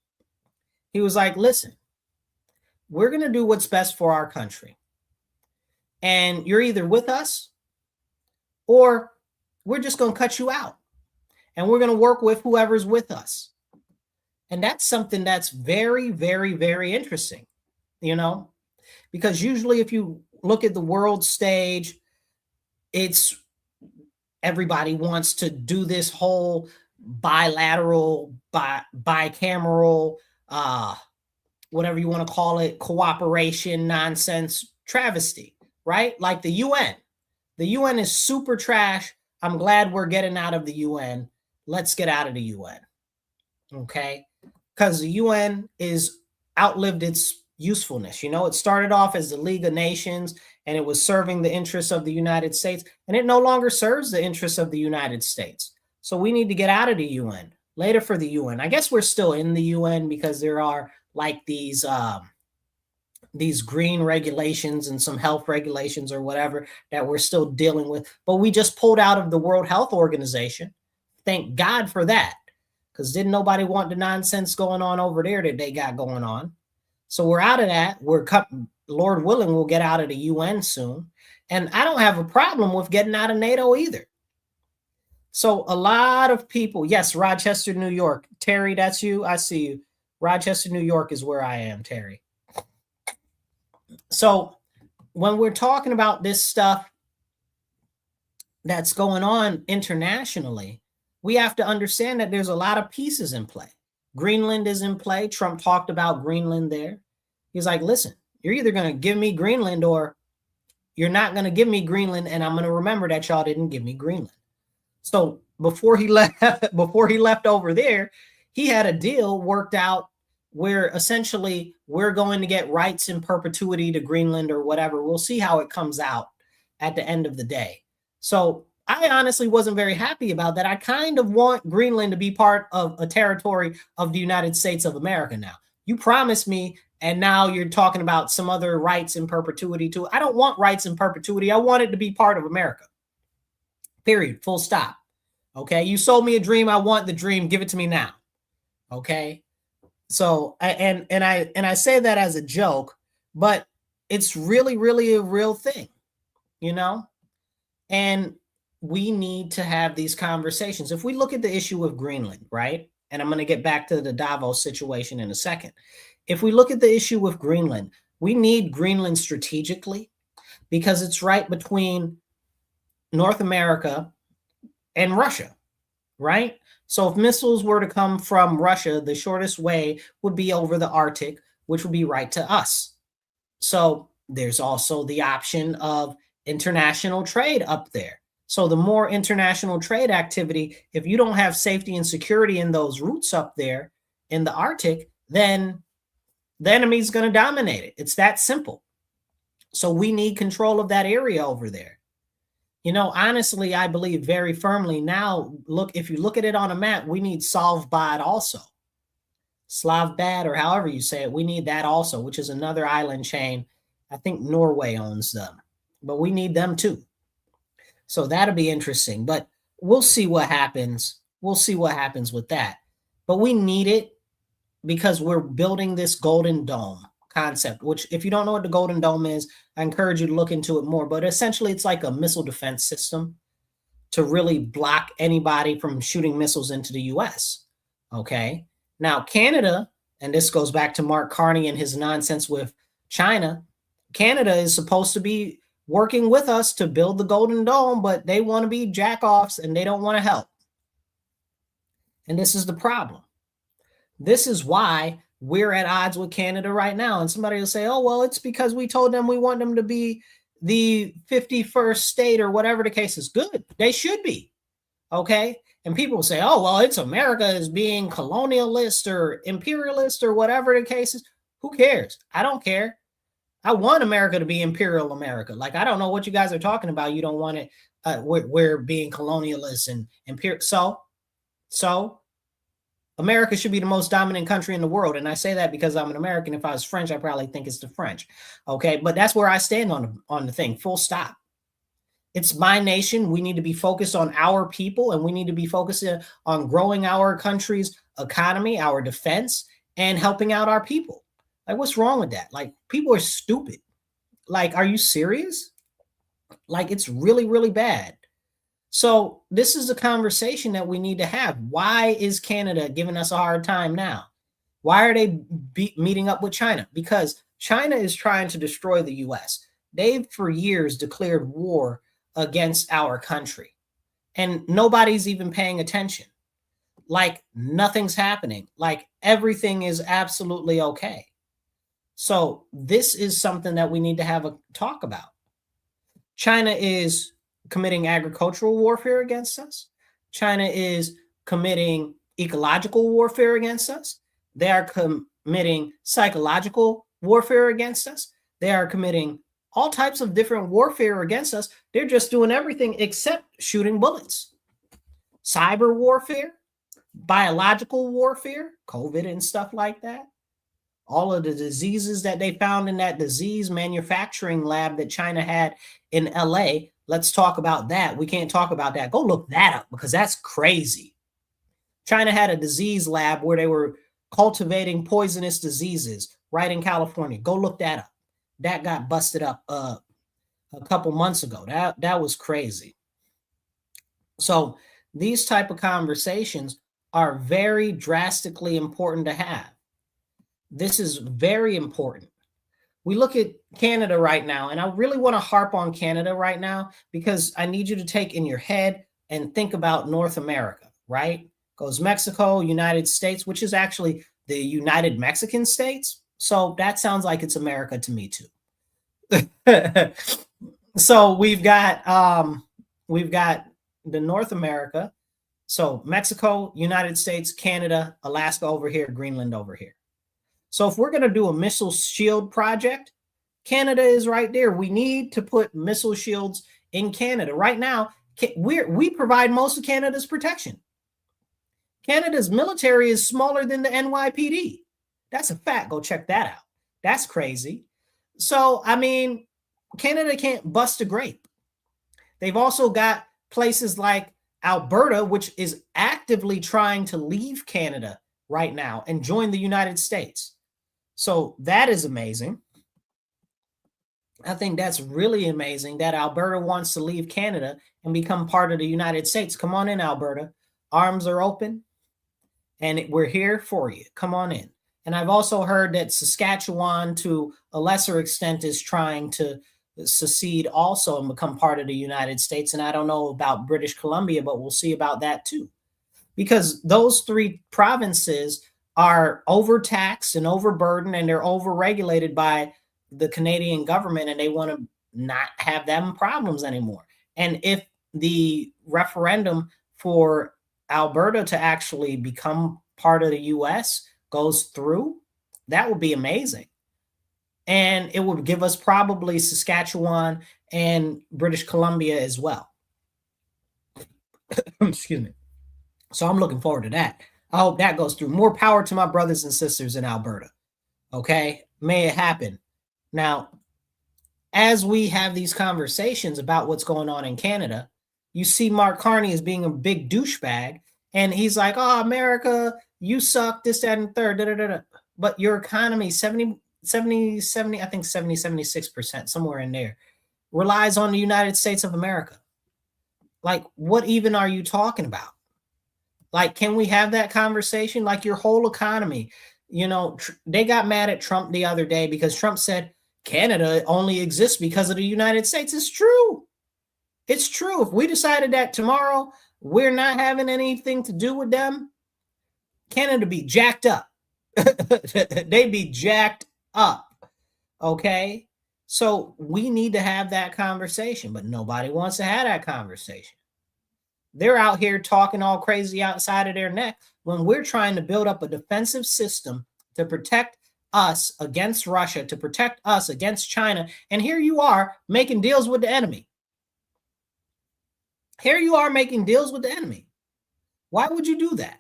he was like, listen, we're going to do what's best for our country. And you're either with us or we're just going to cut you out. And we're going to work with whoever's with us. And that's something that's very, very, very interesting, you know, because usually if you look at the world stage, it's everybody wants to do this whole bilateral, bicameral, whatever you want to call it, cooperation nonsense travesty, right? Like the UN. The UN is super trash. I'm glad we're getting out of the UN. Let's get out of the UN. Okay? Because the UN is outlived its usefulness. You know, it started off as the League of Nations and it was serving the interests of the United States, and it no longer serves the interests of the United States. So we need to get out of the UN. Later for the UN. I guess we're still in the UN because there are like these green regulations and some health regulations or whatever that we're still dealing with. But we just pulled out of the World Health Organization. Thank God for that, because didn't nobody want the nonsense going on over there that they got going on. So we're out of that. Lord willing, we'll get out of the UN soon. And I don't have a problem with getting out of NATO either. So a lot of people, yes, Rochester, New York. Terry, that's you. I see you. Rochester, New York is where I am, Terry. So when we're talking about this stuff that's going on internationally, we have to understand that there's a lot of pieces in play. Greenland is in play. Trump talked about Greenland there. He's like, listen, you're either going to give me Greenland or you're not going to give me Greenland, and I'm going to remember that y'all didn't give me Greenland. So before he left over there, he had a deal worked out where essentially we're going to get rights in perpetuity to Greenland or whatever. We'll see how it comes out at the end of the day. So I honestly wasn't very happy about that. I kind of want Greenland to be part of a territory of the United States of America now. You promised me, and now you're talking about some other rights in perpetuity too. I don't want rights in perpetuity. I want it to be part of America. Period. Full stop. Okay. You sold me a dream. I want the dream. Give it to me now. Okay. So, I say that as a joke, but it's really, really a real thing, you know, and we need to have these conversations. If we look at the issue of Greenland, right? And I'm going to get back to the Davos situation in a second. If we look at the issue with Greenland, we need Greenland strategically because it's right between North America and Russia, right? So if missiles were to come from Russia, the shortest way would be over the Arctic, which would be right to us. So there's also the option of international trade up there. So the more international trade activity, if you don't have safety and security in those routes up there in the Arctic, then the enemy's going to dominate it. It's that simple. So we need control of that area over there. Honestly, I believe very firmly now, look, if you look at it on a map, we need Svalbard also. Slavbad, or however you say it, we need that also, which is another island chain. I think Norway owns them, but we need them too. So that'll be interesting, but we'll see what happens. We'll see what happens with that. But we need it because we're building this Golden Dome concept, which if you don't know what the Golden Dome is, I encourage you to look into it more. But essentially, it's like a missile defense system to really block anybody from shooting missiles into the US. Okay. Now, Canada, and this goes back to Mark Carney and his nonsense with China, Canada is supposed to be working with us to build the Golden Dome, but they want to be jackoffs and they don't want to help. And this is the problem. This is why we're at odds with Canada right now. And somebody will say, oh, well, it's because we told them we want them to be the 51st state or whatever the case is. Good. They should be. Okay. And people will say, oh, well, it's America is being colonialist or imperialist or whatever the case is. Who cares? I don't care. I want America to be imperial America. Like, I don't know what you guys are talking about. You don't want it. We're being colonialist and imperial. So America should be the most dominant country in the world. And I say that because I'm an American. If I was French, I probably think it's the French. Okay. But that's where I stand on the thing. Full stop. It's my nation. We need to be focused on our people, and we need to be focused on growing our country's economy, our defense, and helping out our people. Like, what's wrong with that? Like, people are stupid. Like, are you serious? Like, it's really, really bad. So this is a conversation that we need to have. Why is Canada giving us a hard time now? Why are they meeting up with China? Because China is trying to destroy the US. They've for years declared war against our country, and nobody's even paying attention. Like, nothing's happening. Like, everything is absolutely okay. So this is something that we need to have a talk about. China is committing agricultural warfare against us. China is committing ecological warfare against us. They are committing psychological warfare against us. They are committing all types of different warfare against us. They're just doing everything except shooting bullets. Cyber warfare, biological warfare, COVID and stuff like that. All of the diseases that they found in that disease manufacturing lab that China had in LA. Let's talk about that. We can't talk about that. Go look that up because that's crazy. China had a disease lab where they were cultivating poisonous diseases right in California. Go look that up. That got busted up a couple months ago. That was crazy. So these type of conversations are very drastically important to have. This is very important. We look at Canada right now, and I really want to harp on Canada right now because I need you to take in your head and think about North America, right? Goes Mexico, United States, which is actually the United Mexican States. So that sounds like it's America to me too. So we've got the North America. So Mexico, United States, Canada, Alaska over here, Greenland over here. So if we're going to do a missile shield project, Canada is right there. We need to put missile shields in Canada. Right now, we provide most of Canada's protection. Canada's military is smaller than the NYPD. That's a fact. Go check that out. That's crazy. So, I mean, Canada can't bust a grape. They've also got places like Alberta, which is actively trying to leave Canada right now and join the United States. So that is amazing. I think that's really amazing that Alberta wants to leave Canada and become part of the United States. Come on in, Alberta. Arms are open, and we're here for you. Come on in. And I've also heard that Saskatchewan, to a lesser extent, is trying to secede also and become part of the United States. And I don't know about British Columbia, but we'll see about that too. Because those three provinces are overtaxed and overburdened, and they're overregulated by the Canadian government, and they want to not have them problems anymore. And if the referendum for Alberta to actually become part of the US goes through, that would be amazing. and it would give us probably Saskatchewan and British Columbia as well. Excuse me. So I'm looking forward to that. I hope that goes through. More power to my brothers and sisters in Alberta. Okay, may it happen. Now, as we have these conversations about what's going on in Canada, you see Mark Carney as being a big douchebag, and he's like, "Oh, America, you suck, this, that, and the third, da, da, da, da." But your economy, 70, I think 76%, somewhere in there, relies on the United States of America. Like, what even are you talking about? Like, can we have that conversation? Like, your whole economy, they got mad at Trump the other day because Trump said Canada only exists because of the United States. It's true. It's true. If we decided that tomorrow we're not having anything to do with them, Canada be jacked up. They'd be jacked up. Okay. So we need to have that conversation, but nobody wants to have that conversation. They're out here talking all crazy outside of their neck when we're trying to build up a defensive system to protect us against Russia, to protect us against China. And here you are making deals with the enemy. Here you are making deals with the enemy. Why would you do that?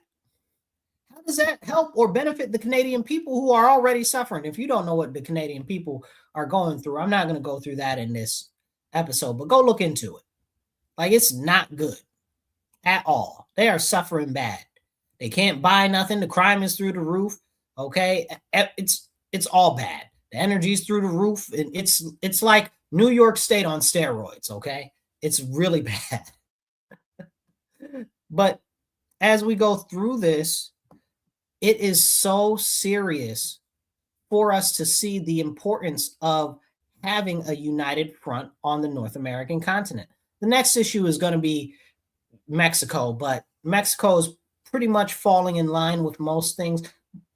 How does that help or benefit the Canadian people who are already suffering? If you don't know what the Canadian people are going through, I'm not going to go through that in this episode, but go look into it. Like, it's not good at all. They are suffering bad. They can't buy nothing. The crime is through the roof. Okay, it's all bad. The energy's through the roof. It's like New York State on steroids. Okay, it's really bad. But as we go through this, it is so serious for us to see the importance of having a united front on the North American continent. The next issue is going to be Mexico, but Mexico is pretty much falling in line with most things,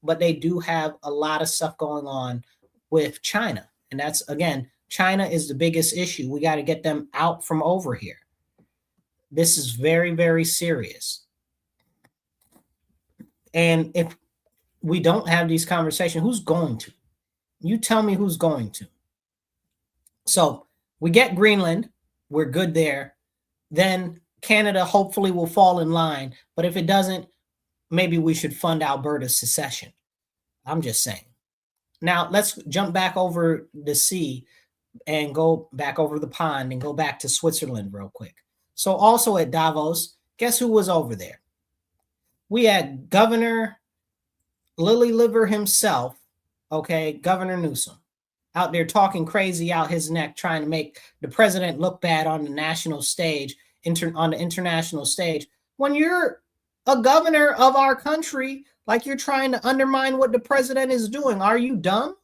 but they do have a lot of stuff going on with China. And that's, again, China is the biggest issue. We got to get them out from over here. This is very, very serious. And if we don't have these conversations, who's going to? You tell me who's going to. So we get Greenland. We're good there. Then Canada hopefully will fall in line. But if it doesn't, maybe we should fund Alberta's secession. I'm just saying. Now, let's jump back over the sea and go back over the pond and go back to Switzerland real quick. So also at Davos, guess who was over there? We had Governor Lily Liver himself, okay, Governor Newsom, out there talking crazy out his neck, trying to make the president look bad on the national stage, on the international stage. When you're a governor of our country, like, you're trying to undermine what the president is doing. Are you dumb?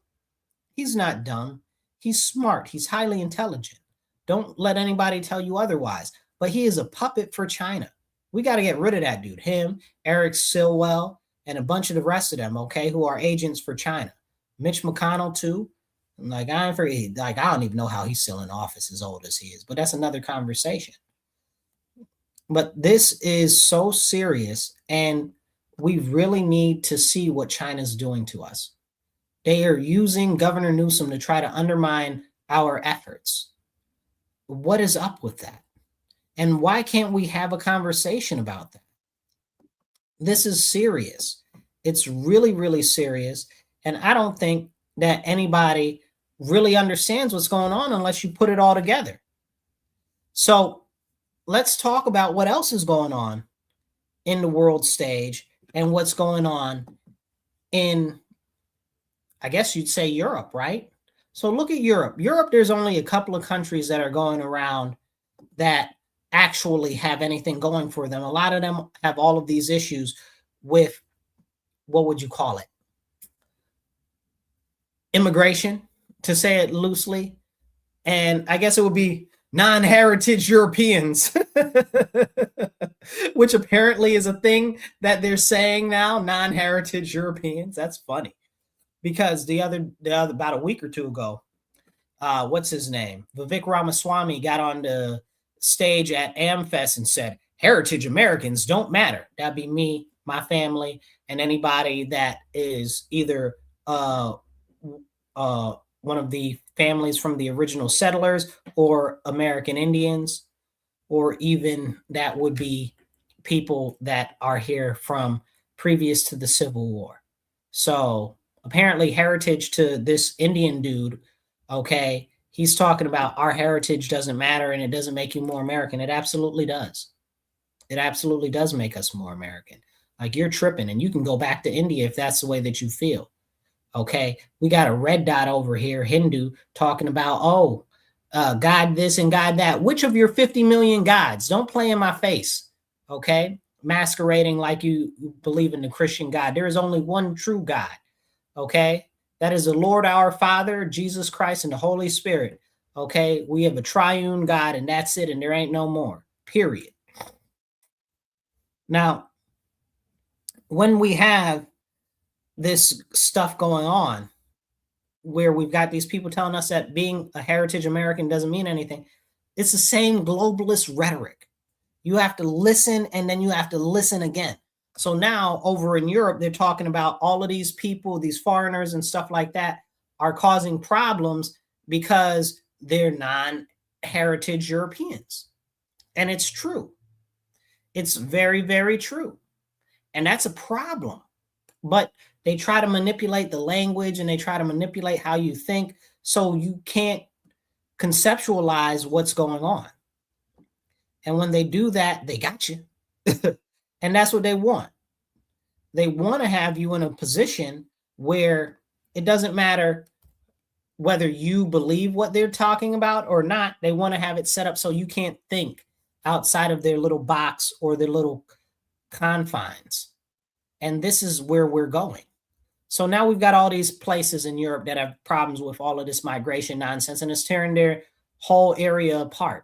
He's not dumb. He's smart. He's highly intelligent. Don't let anybody tell you otherwise. But he is a puppet for China. We got to get rid of that dude. Him, Eric Silwell, and a bunch of the rest of them, okay, who are agents for China. Mitch McConnell, too. Like, I don't even know how he's still in office as old as he is. But that's another conversation. But this is so serious, and we really need to see what China's doing to us. They are using Governor Newsom to try to undermine our efforts. What is up with that? And why can't we have a conversation about that? This is serious. It's really, really serious. And I don't think that anybody really understands what's going on unless you put it all together. So let's talk about what else is going on in the world stage and what's going on in, I guess you'd say, Europe, right? So look at Europe. Europe, there's only a couple of countries that are going around that actually have anything going for them. A lot of them have all of these issues with, what would you call it? Immigration, to say it loosely. And I guess it would be non-heritage Europeans, which apparently is a thing that they're saying now, non-heritage Europeans. That's funny. Because the other about a week or two ago, what's his name? Vivek Ramaswamy got on the stage at AmFest and said, heritage Americans don't matter. That'd be me, my family, and anybody that is either one of the families from the original settlers or American Indians, or even that would be people that are here from previous to the Civil War. So apparently, heritage to this Indian dude, okay, he's talking about our heritage doesn't matter and it doesn't make you more American. It absolutely does. It absolutely does make us more American. Like, you're tripping, and you can go back to India if that's the way that you feel. Okay, we got a red dot over here, Hindu, talking about, oh, God this and God that. Which of your 50 million gods? Don't play in my face. Okay, masquerading like you believe in the Christian God. There is only one true God. Okay, that is the Lord our Father, Jesus Christ, and the Holy Spirit. Okay, we have a triune God, and that's it, and there ain't no more. Period. Now, when we have this stuff going on, where we've got these people telling us that being a heritage American doesn't mean anything, it's the same globalist rhetoric. You have to listen, and then you have to listen again. So now over in Europe, they're talking about all of these people, these foreigners and stuff like that, are causing problems because they're non-heritage Europeans. And it's true. It's very, very true. And that's a problem. But they try to manipulate the language, and they try to manipulate how you think, so you can't conceptualize what's going on. And when they do that, they got you. And that's what they want. They want to have you in a position where it doesn't matter whether you believe what they're talking about or not. They want to have it set up so you can't think outside of their little box or their little confines. And this is where we're going. So now we've got all these places in Europe that have problems with all of this migration nonsense, and it's tearing their whole area apart.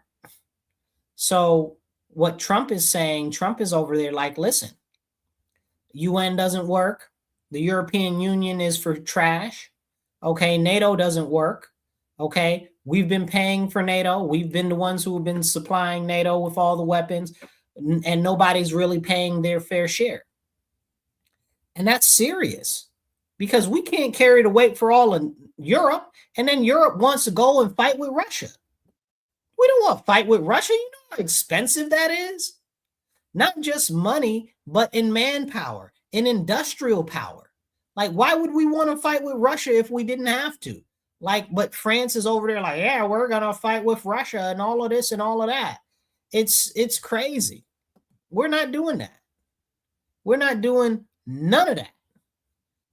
So what Trump is saying, Trump is over there like, listen, UN doesn't work. The European Union is for trash. Okay, NATO doesn't work. Okay, we've been paying for NATO. We've been the ones who have been supplying NATO with all the weapons, and nobody's really paying their fair share. And that's serious, because we can't carry the weight for all of Europe, and then Europe wants to go and fight with Russia. We don't want to fight with Russia. You know how expensive that is? Not just money, but in manpower, in industrial power. Like, why would we want to fight with Russia if we didn't have to? Like, but France is over there like, yeah, we're going to fight with Russia and all of this and all of that. It's crazy. We're not doing that. We're not doing none of that.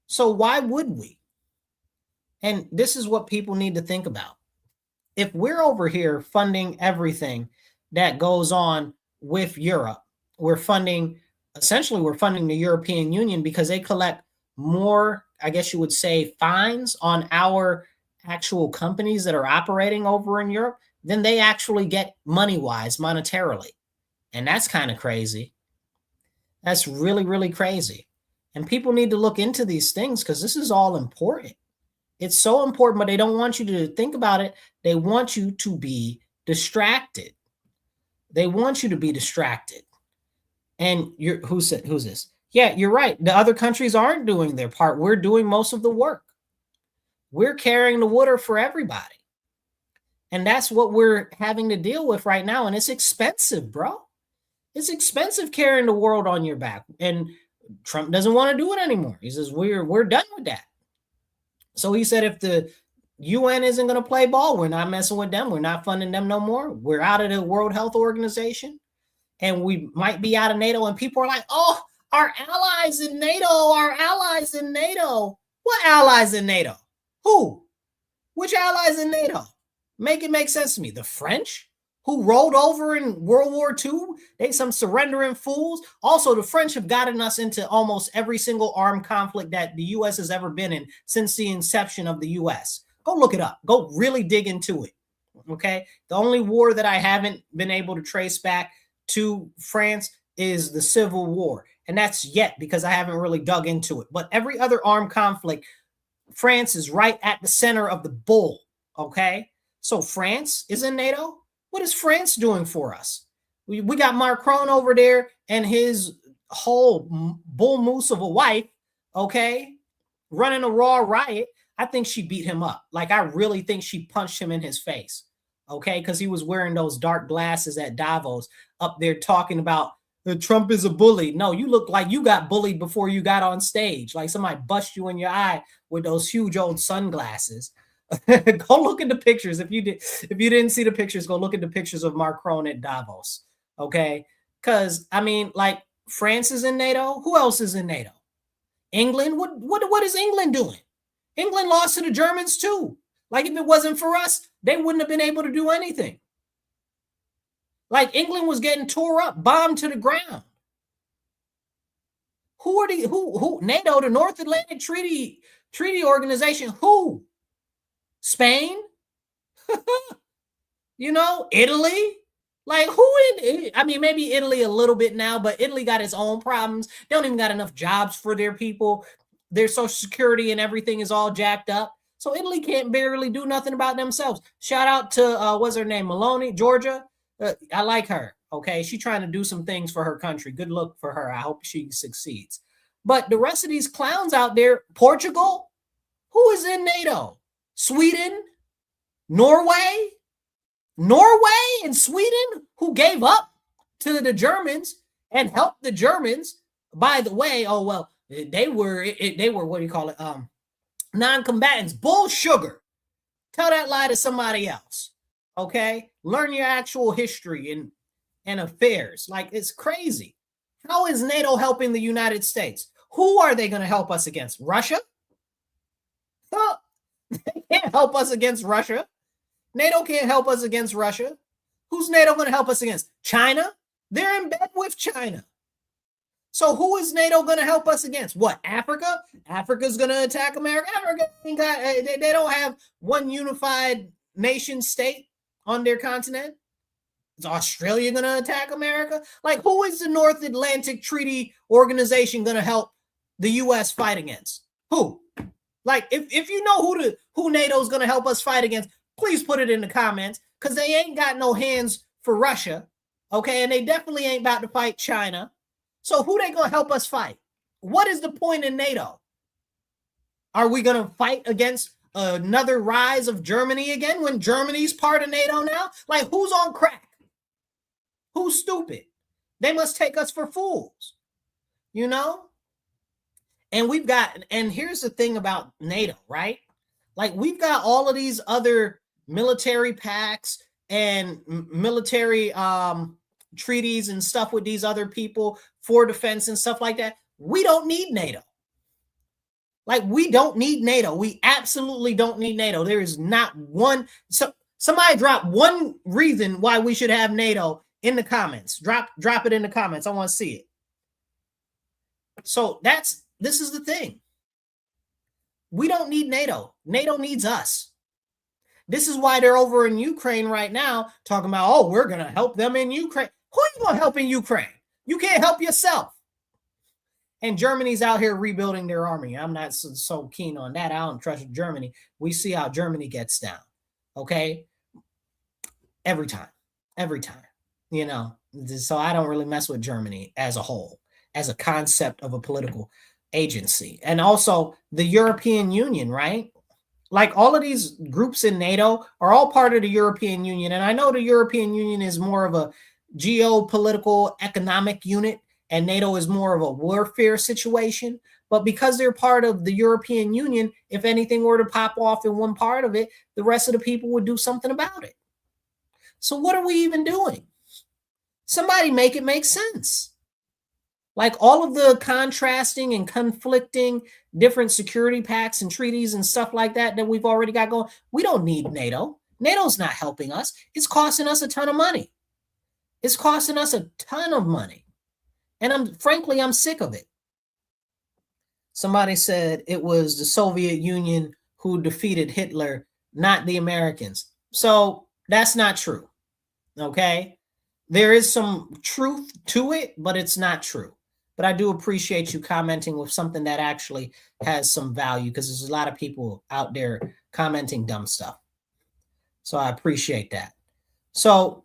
So why would we? And this is what people need to think about. If we're over here funding everything that goes on with Europe, we're funding the European Union because they collect more, I guess you would say, fines on our actual companies that are operating over in Europe than they actually get money-wise, monetarily. And that's kind of crazy. That's really, really crazy. And people need to look into these things, because this is all important. It's so important, but they don't want you to think about it. They want you to be distracted. They want you to be distracted. And who's this? Yeah, you're right. The other countries aren't doing their part. We're doing most of the work. We're carrying the water for everybody. And that's what we're having to deal with right now. And it's expensive, bro. It's expensive carrying the world on your back. And Trump doesn't want to do it anymore. He says, we're done with that. So he said, if the UN isn't going to play ball, we're not messing with them. We're not funding them no more. We're out of the World Health Organization, and we might be out of NATO. And people are like, oh, our allies in NATO, our allies in NATO. What allies in NATO? Who? Which allies in NATO? Make it make sense to me. The French, who rolled over in World War II? They some surrendering fools. Also, the French have gotten us into almost every single armed conflict that the U.S. has ever been in since the inception of the U.S. Go look it up. Go really dig into it, okay? The only war that I haven't been able to trace back to France is the Civil War, and that's yet because I haven't really dug into it. But every other armed conflict, France is right at the center of the bull, okay? So France is in NATO. What is France doing for us? We got Macron over there and his whole bull moose of a wife, okay, running a raw riot I think she beat him up. Like, I really think she punched him in his face. Okay. Because he was wearing those dark glasses at Davos up there talking about Trump is a bully. No, you look like you got bullied before you got on stage. Like somebody bust you in your eye with those huge old sunglasses. Go look at the pictures. If you didn't see the pictures, go look at the pictures of Macron at Davos. Okay. Because I mean, like, France is in NATO. Who else is in NATO? England. What is England doing? England lost to the Germans too. Like, if it wasn't for us, they wouldn't have been able to do anything. Like, England was getting tore up, bombed to the ground. Who are who NATO, the North Atlantic Treaty Organization? Who? Spain? You know, Italy? Like, who in, I mean, maybe Italy a little bit now, but Italy got its own problems. They don't even got enough jobs for their people. Their social security and everything is all jacked up. So Italy can't barely do nothing about themselves. Shout out to, what's her name? Maloney, Georgia. I like her. Okay. She's trying to do some things for her country. Good luck for her. I hope she succeeds. But the rest of these clowns out there, Portugal, who is in NATO? Sweden, Norway and Sweden, who gave up to the Germans and helped the Germans. By the way, oh, well, they were, what do you call it? Non-combatants. Bull sugar. Tell that lie to somebody else. Okay. Learn your actual history and affairs. Like, it's crazy. How is NATO helping the United States? Who are they going to help us against? Russia? Well, they can't help us against Russia. NATO can't help us against Russia. Who's NATO going to help us against? China? They're in bed with China. So who is NATO going to help us against? What, Africa? Africa's going to attack America? Africa, they don't have one unified nation state on their continent. Is Australia going to attack America? Like, who is the North Atlantic Treaty Organization going to help the U.S. fight against? Who? Like, if you know who NATO's going to help us fight against, please put it in the comments, because they ain't got no hands for Russia, okay? And they definitely ain't about to fight China. So who they going to help us fight? What is the point in NATO? Are we going to fight against another rise of Germany again when Germany's part of NATO now? Like, who's on crack? Who's stupid? They must take us for fools, you know? And here's the thing about NATO, right? Like, we've got all of these other military pacts and military treaties and stuff with these other people for defense and stuff like that. We don't need NATO. Like, we don't need NATO. We absolutely don't need NATO. There is not one. So somebody drop one reason why we should have NATO in the comments. Drop it in the comments. I want to see it. So this is the thing. We don't need NATO. NATO needs us. This is why they're over in Ukraine right now talking about, oh, we're going to help them in Ukraine. Who are you going to help in Ukraine? You can't help yourself. And Germany's out here rebuilding their army. I'm not so keen on that. I don't trust Germany. We see how Germany gets down. Okay? Every time, you know. So I don't really mess with Germany as a whole, as a concept of a political agency. And also the European Union, right? Like, all of these groups in NATO are all part of the European Union. And I know the European Union is more of a geopolitical economic unit, and NATO is more of a warfare situation. But because they're part of the European Union, if anything were to pop off in one part of it, the rest of the people would do something about it. So what are we even doing? Somebody make it make sense. Like, all of the contrasting and conflicting different security pacts and treaties and stuff like that we've already got going. We don't need NATO. NATO's not helping us. It's costing us a ton of money. It's costing us a ton of money. And I'm sick of it. Somebody said it was the Soviet Union who defeated Hitler, not the Americans. So that's not true. Okay? There is some truth to it, but it's not true. But I do appreciate you commenting with something that actually has some value, because there's a lot of people out there commenting dumb stuff. So I appreciate that. So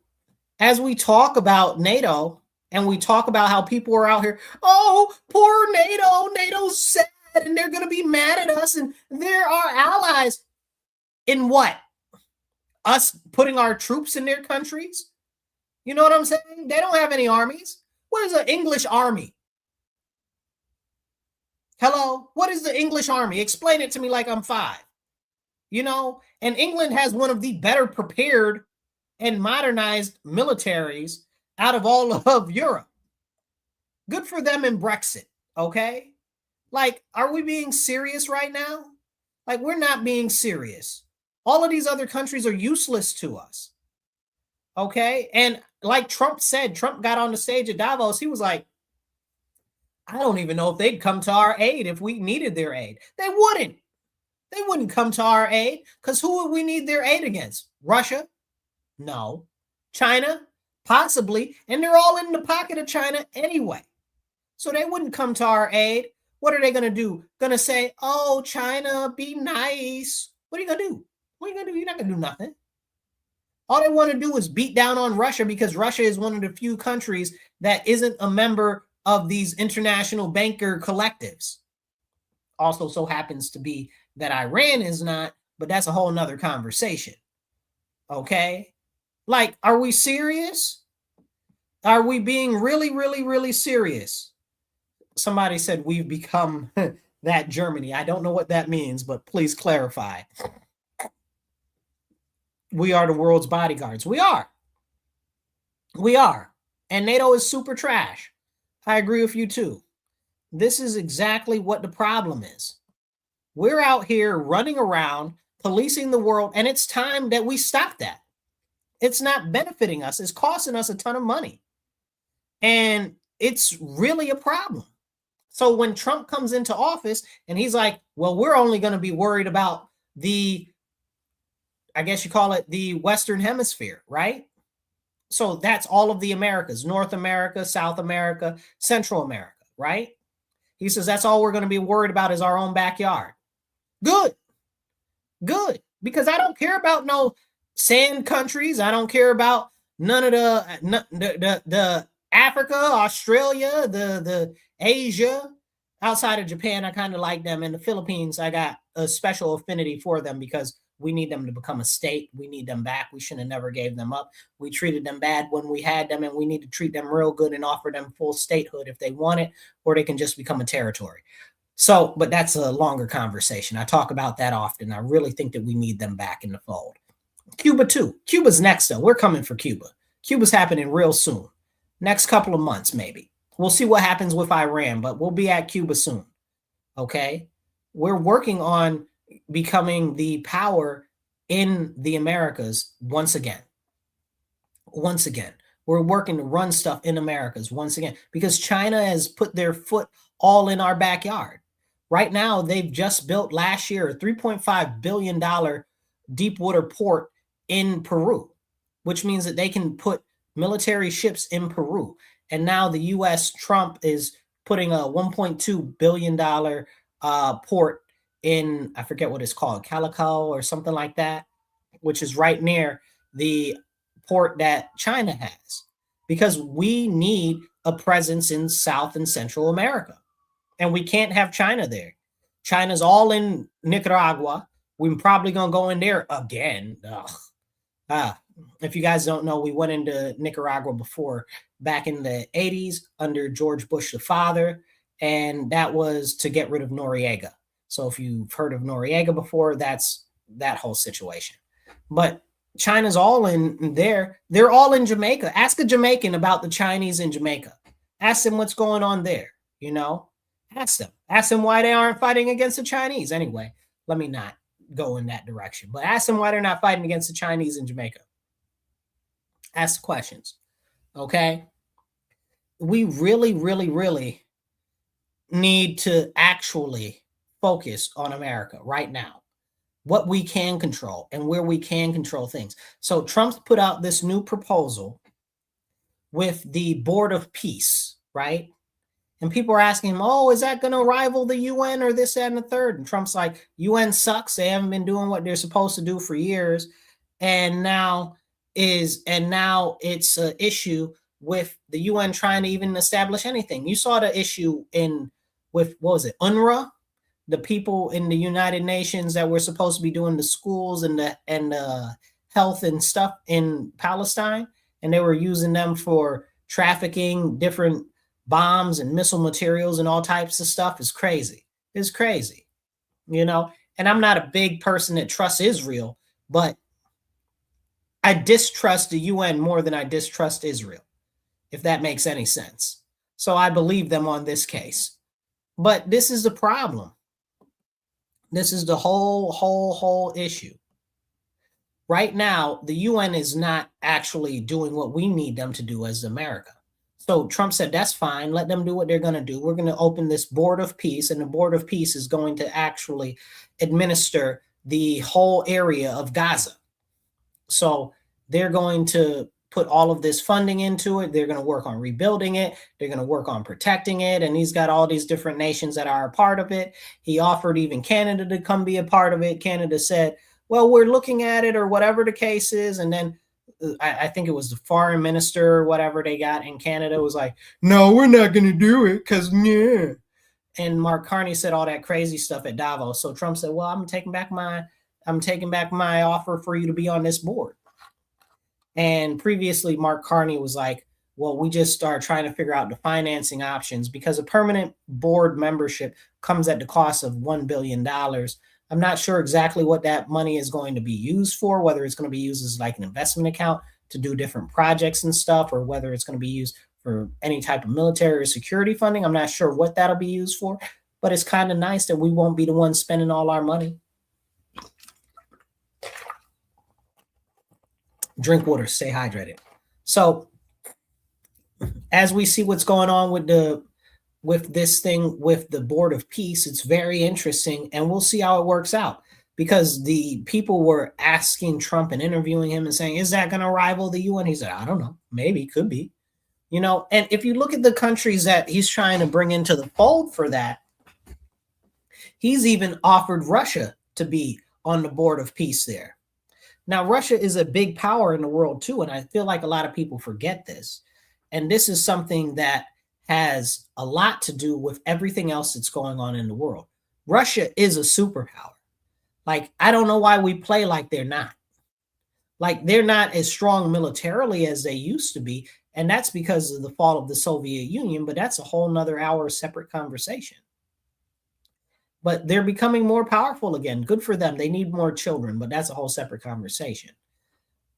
as we talk about NATO and we talk about how people are out here, oh, poor NATO, NATO's sad, and they're going to be mad at us, and they're our allies. In what? Us putting our troops in their countries? You know what I'm saying? They don't have any armies. What is an English army? Hello? What is the English army? Explain it to me like I'm 5. You know, and England has one of the better prepared and modernized militaries out of all of Europe. Good for them in Brexit, okay? Like, are we being serious right now? Like, we're not being serious. All of these other countries are useless to us, okay? And like Trump said, Trump got on the stage at Davos. He was like, I don't even know if they'd come to our aid if we needed their aid. They wouldn't. They wouldn't come to our aid because who would we need their aid against? Russia? No. China? Possibly. And they're all in the pocket of China anyway. So they wouldn't come to our aid. What are they going to do? Going to say, oh, China, be nice. What are you going to do? What are you going to do? You're not going to do nothing. All they want to do is beat down on Russia because Russia is one of the few countries that isn't a member of these international banker collectives. Also so happens to be that Iran is not, but that's a whole nother conversation. Okay? Like, are we serious? Are we being really, really, really serious? Somebody said we've become that Germany. I don't know what that means, but please clarify. We are the world's bodyguards. We are. We are. And NATO is super trash. I agree with you too. This is exactly what the problem is. We're out here running around, policing the world, and it's time that we stop that. It's not benefiting us. It's costing us a ton of money. And it's really a problem. So when Trump comes into office and he's like, well, we're only going to be worried about the, I guess you call it the Western Hemisphere, right? So that's all of the Americas, North America, South America, Central America, right? He says that's all we're going to be worried about is our own backyard. Good. Good. Because I don't care about no sand countries. I don't care about none of the Africa, Australia, the Asia. Outside of Japan, I kind of like them. And the Philippines, I got a special affinity for them because we need them to become a state. We need them back. We should have never gave them up. We treated them bad when we had them, and we need to treat them real good and offer them full statehood if they want it, or they can just become a territory. So, but that's a longer conversation. I talk about that often. I really think that we need them back in the fold. Cuba too. Cuba's next though. We're coming for Cuba. Cuba's happening real soon. Next couple of months, maybe. We'll see what happens with Iran, but we'll be at Cuba soon. Okay? We're working on becoming the power in the Americas once again. Once again. We're working to run stuff in Americas once again because China has put their foot all in our backyard. Right now, they've just built last year a $3.5 billion deep water port in Peru, which means that they can put military ships in Peru. And now the U.S. Trump is putting a $1.2 billion port in, I forget what it's called, Calico or something like that, which is right near the port that China has, because we need a presence in South and Central America. And we can't have China there. China's all in Nicaragua. We're probably going to go in there again. If you guys don't know, we went into Nicaragua before, back in the 80s under George Bush the father, and that was to get rid of Noriega. So if you've heard of Noriega before, that's that whole situation. But China's all in there. They're all in Jamaica. Ask a Jamaican about the Chinese in Jamaica. Ask them what's going on there, you know? Ask them. Ask them why they aren't fighting against the Chinese. Anyway, let me not go in that direction. But ask them why they're not fighting against the Chinese in Jamaica. Ask the questions. Okay? We really, really, really need to actually focus on America right now. What we can control and where we can control things. So Trump's put out this new proposal with the Board of Peace, right? And people are asking him, oh, is that going to rival the UN or this, that, and the third? And Trump's like, UN sucks. They haven't been doing what they're supposed to do for years. And now it's an issue with the UN trying to even establish anything. You saw the issue with, what was it, UNRWA? the people in the United Nations that were supposed to be doing the schools and the health and stuff in Palestine, and they were using them for trafficking different bombs and missile materials and all types of stuff. Is crazy. It's crazy, you know. And I'm not a big person that trusts Israel, but I distrust the UN more than I distrust Israel, if that makes any sense. So I believe them on this case. But this is the problem. This is the whole issue. Right now, the UN is not actually doing what we need them to do as America. So Trump said, that's fine. Let them do what they're going to do. We're going to open this board of peace, and the board of peace is going to actually administer the whole area of Gaza. So they're going to put all of this funding into it. They're going to work on rebuilding it. They're going to work on protecting it. And he's got all these different nations that are a part of it. He offered even Canada to come be a part of it. Canada said, well, we're looking at it, or whatever the case is. And then I think it was the foreign minister or whatever they got in Canada was like, no, we're not going to do it because, yeah. And Mark Carney said all that crazy stuff at Davos. So Trump said, well, I'm taking back my offer for you to be on this board. And previously, Mark Carney was like, well, we just start trying to figure out the financing options because a permanent board membership comes at the cost of $1 billion. I'm not sure exactly what that money is going to be used for, whether it's going to be used as like an investment account to do different projects and stuff, or whether it's going to be used for any type of military or security funding. I'm not sure what that'll be used for, but it's kind of nice that we won't be the ones spending all our money. Drink water, stay hydrated. So as we see what's going on with this thing with the Board of Peace, it's very interesting, and we'll see how it works out, because the people were asking Trump and interviewing him and saying, is that going to rival the UN? He said, I don't know, maybe, could be, you know. And if you look at the countries that he's trying to bring into the fold for that, he's even offered Russia to be on the Board of Peace there. Now, Russia is a big power in the world too, and I feel like a lot of people forget this. And this is something that has a lot to do with everything else that's going on in the world. Russia is a superpower. Like, I don't know why we play like they're not. Like, they're not as strong militarily as they used to be, and that's because of the fall of the Soviet Union, but that's a whole nother hour separate conversation. But they're becoming more powerful again. Good for them. They need more children, but that's a whole separate conversation.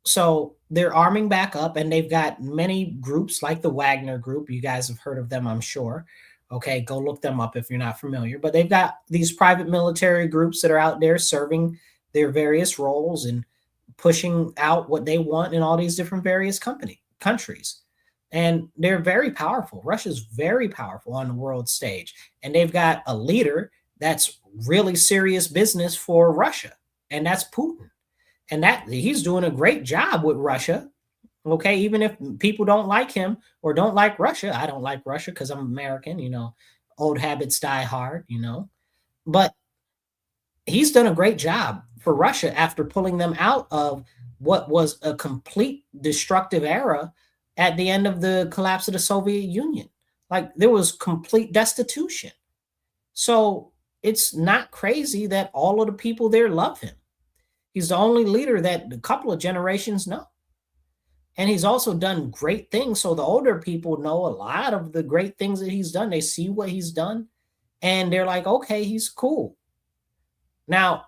So they're arming back up, and they've got many groups like the Wagner Group. You guys have heard of them, I'm sure. Okay, go look them up if you're not familiar. But they've got these private military groups that are out there serving their various roles and pushing out what they want in all these different various countries. And they're very powerful. Russia's very powerful on the world stage. And they've got a leader that's really serious business for Russia, and that's Putin. And that he's doing a great job with Russia. Okay, even if people don't like him or don't like Russia, I don't like Russia because I'm American, you know, old habits die hard, you know. But he's done a great job for Russia after pulling them out of what was a complete destructive era at the end of the collapse of the Soviet Union. Like, there was complete destitution. So it's not crazy that all of the people there love him. He's the only leader that a couple of generations know. And he's also done great things. So the older people know a lot of the great things that he's done. They see what he's done, and they're like, okay, he's cool. Now,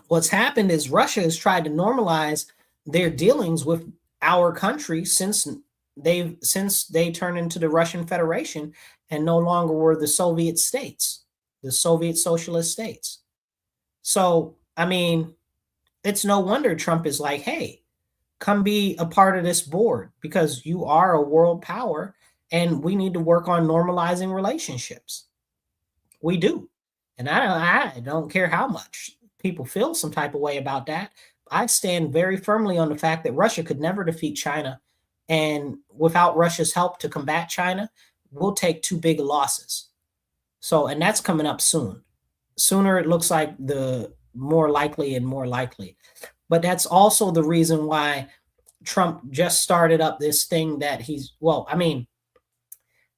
what's happened is Russia has tried to normalize their dealings with our country since they turned into the Russian Federation and no longer were the Soviet states, the Soviet socialist states. So, I mean, it's no wonder Trump is like, hey, come be a part of this board because you are a world power and we need to work on normalizing relationships. We do. And I don't care how much people feel some type of way about that. I stand very firmly on the fact that Russia could never defeat China. And without Russia's help to combat China, we'll take too big losses. So, and that's coming up soon. Sooner it looks like the more likely and more likely. But that's also the reason why Trump just started up this thing that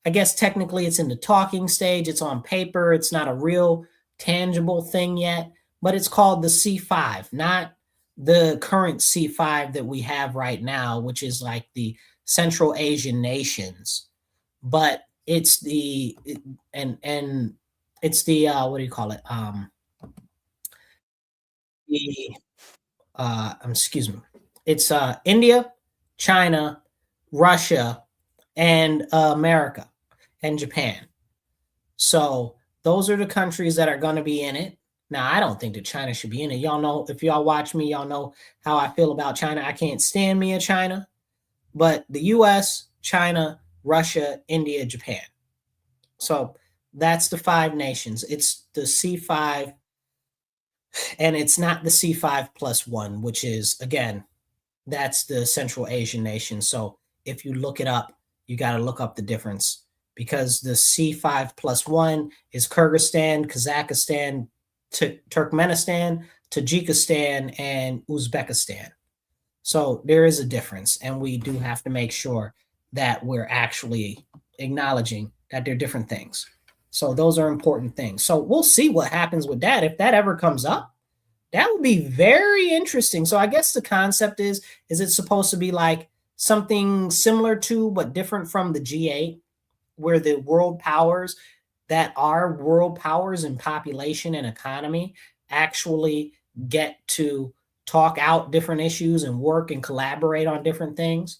I guess technically it's in the talking stage. It's on paper. It's not a real tangible thing yet, but it's called the C5, not the current C5 that we have right now, which is like the Central Asian nations, but it's the and it's the what do you call it? The excuse me. It's India, China, Russia, and America and Japan. So those are the countries that are going to be in it. Now, I don't think that China should be in it. Y'all know, if y'all watch me, y'all know how I feel about China. I can't stand me in China, but the US, China, Russia, India, Japan. So that's the five nations. It's the C5, and it's not the C5 plus one, which is, again, that's the Central Asian nation. So if you look it up, you got to look up the difference, because the C5 plus one is Kyrgyzstan, Kazakhstan, Turkmenistan, Tajikistan, and Uzbekistan. So there is a difference, and we do have to make sure that we're actually acknowledging that they're different things. So those are important things. So we'll see what happens with that. If that ever comes up, that would be very interesting. So I guess the concept is it supposed to be like something similar to, but different from the G8, where the world powers that are world powers in population and economy actually get to talk out different issues and work and collaborate on different things.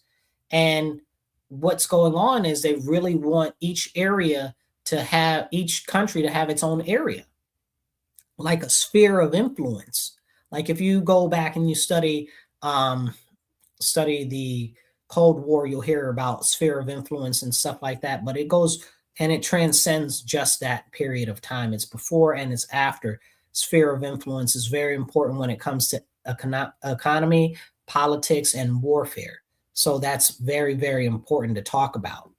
And what's going on is they really want each area to have, each country to have its own area, like a sphere of influence. Like if you go back and you study the Cold War, you'll hear about sphere of influence and stuff like that. But it goes and it transcends just that period of time. It's before and it's after. Sphere of influence is very important when it comes to economy, politics, and warfare. So that's very, very important to talk about.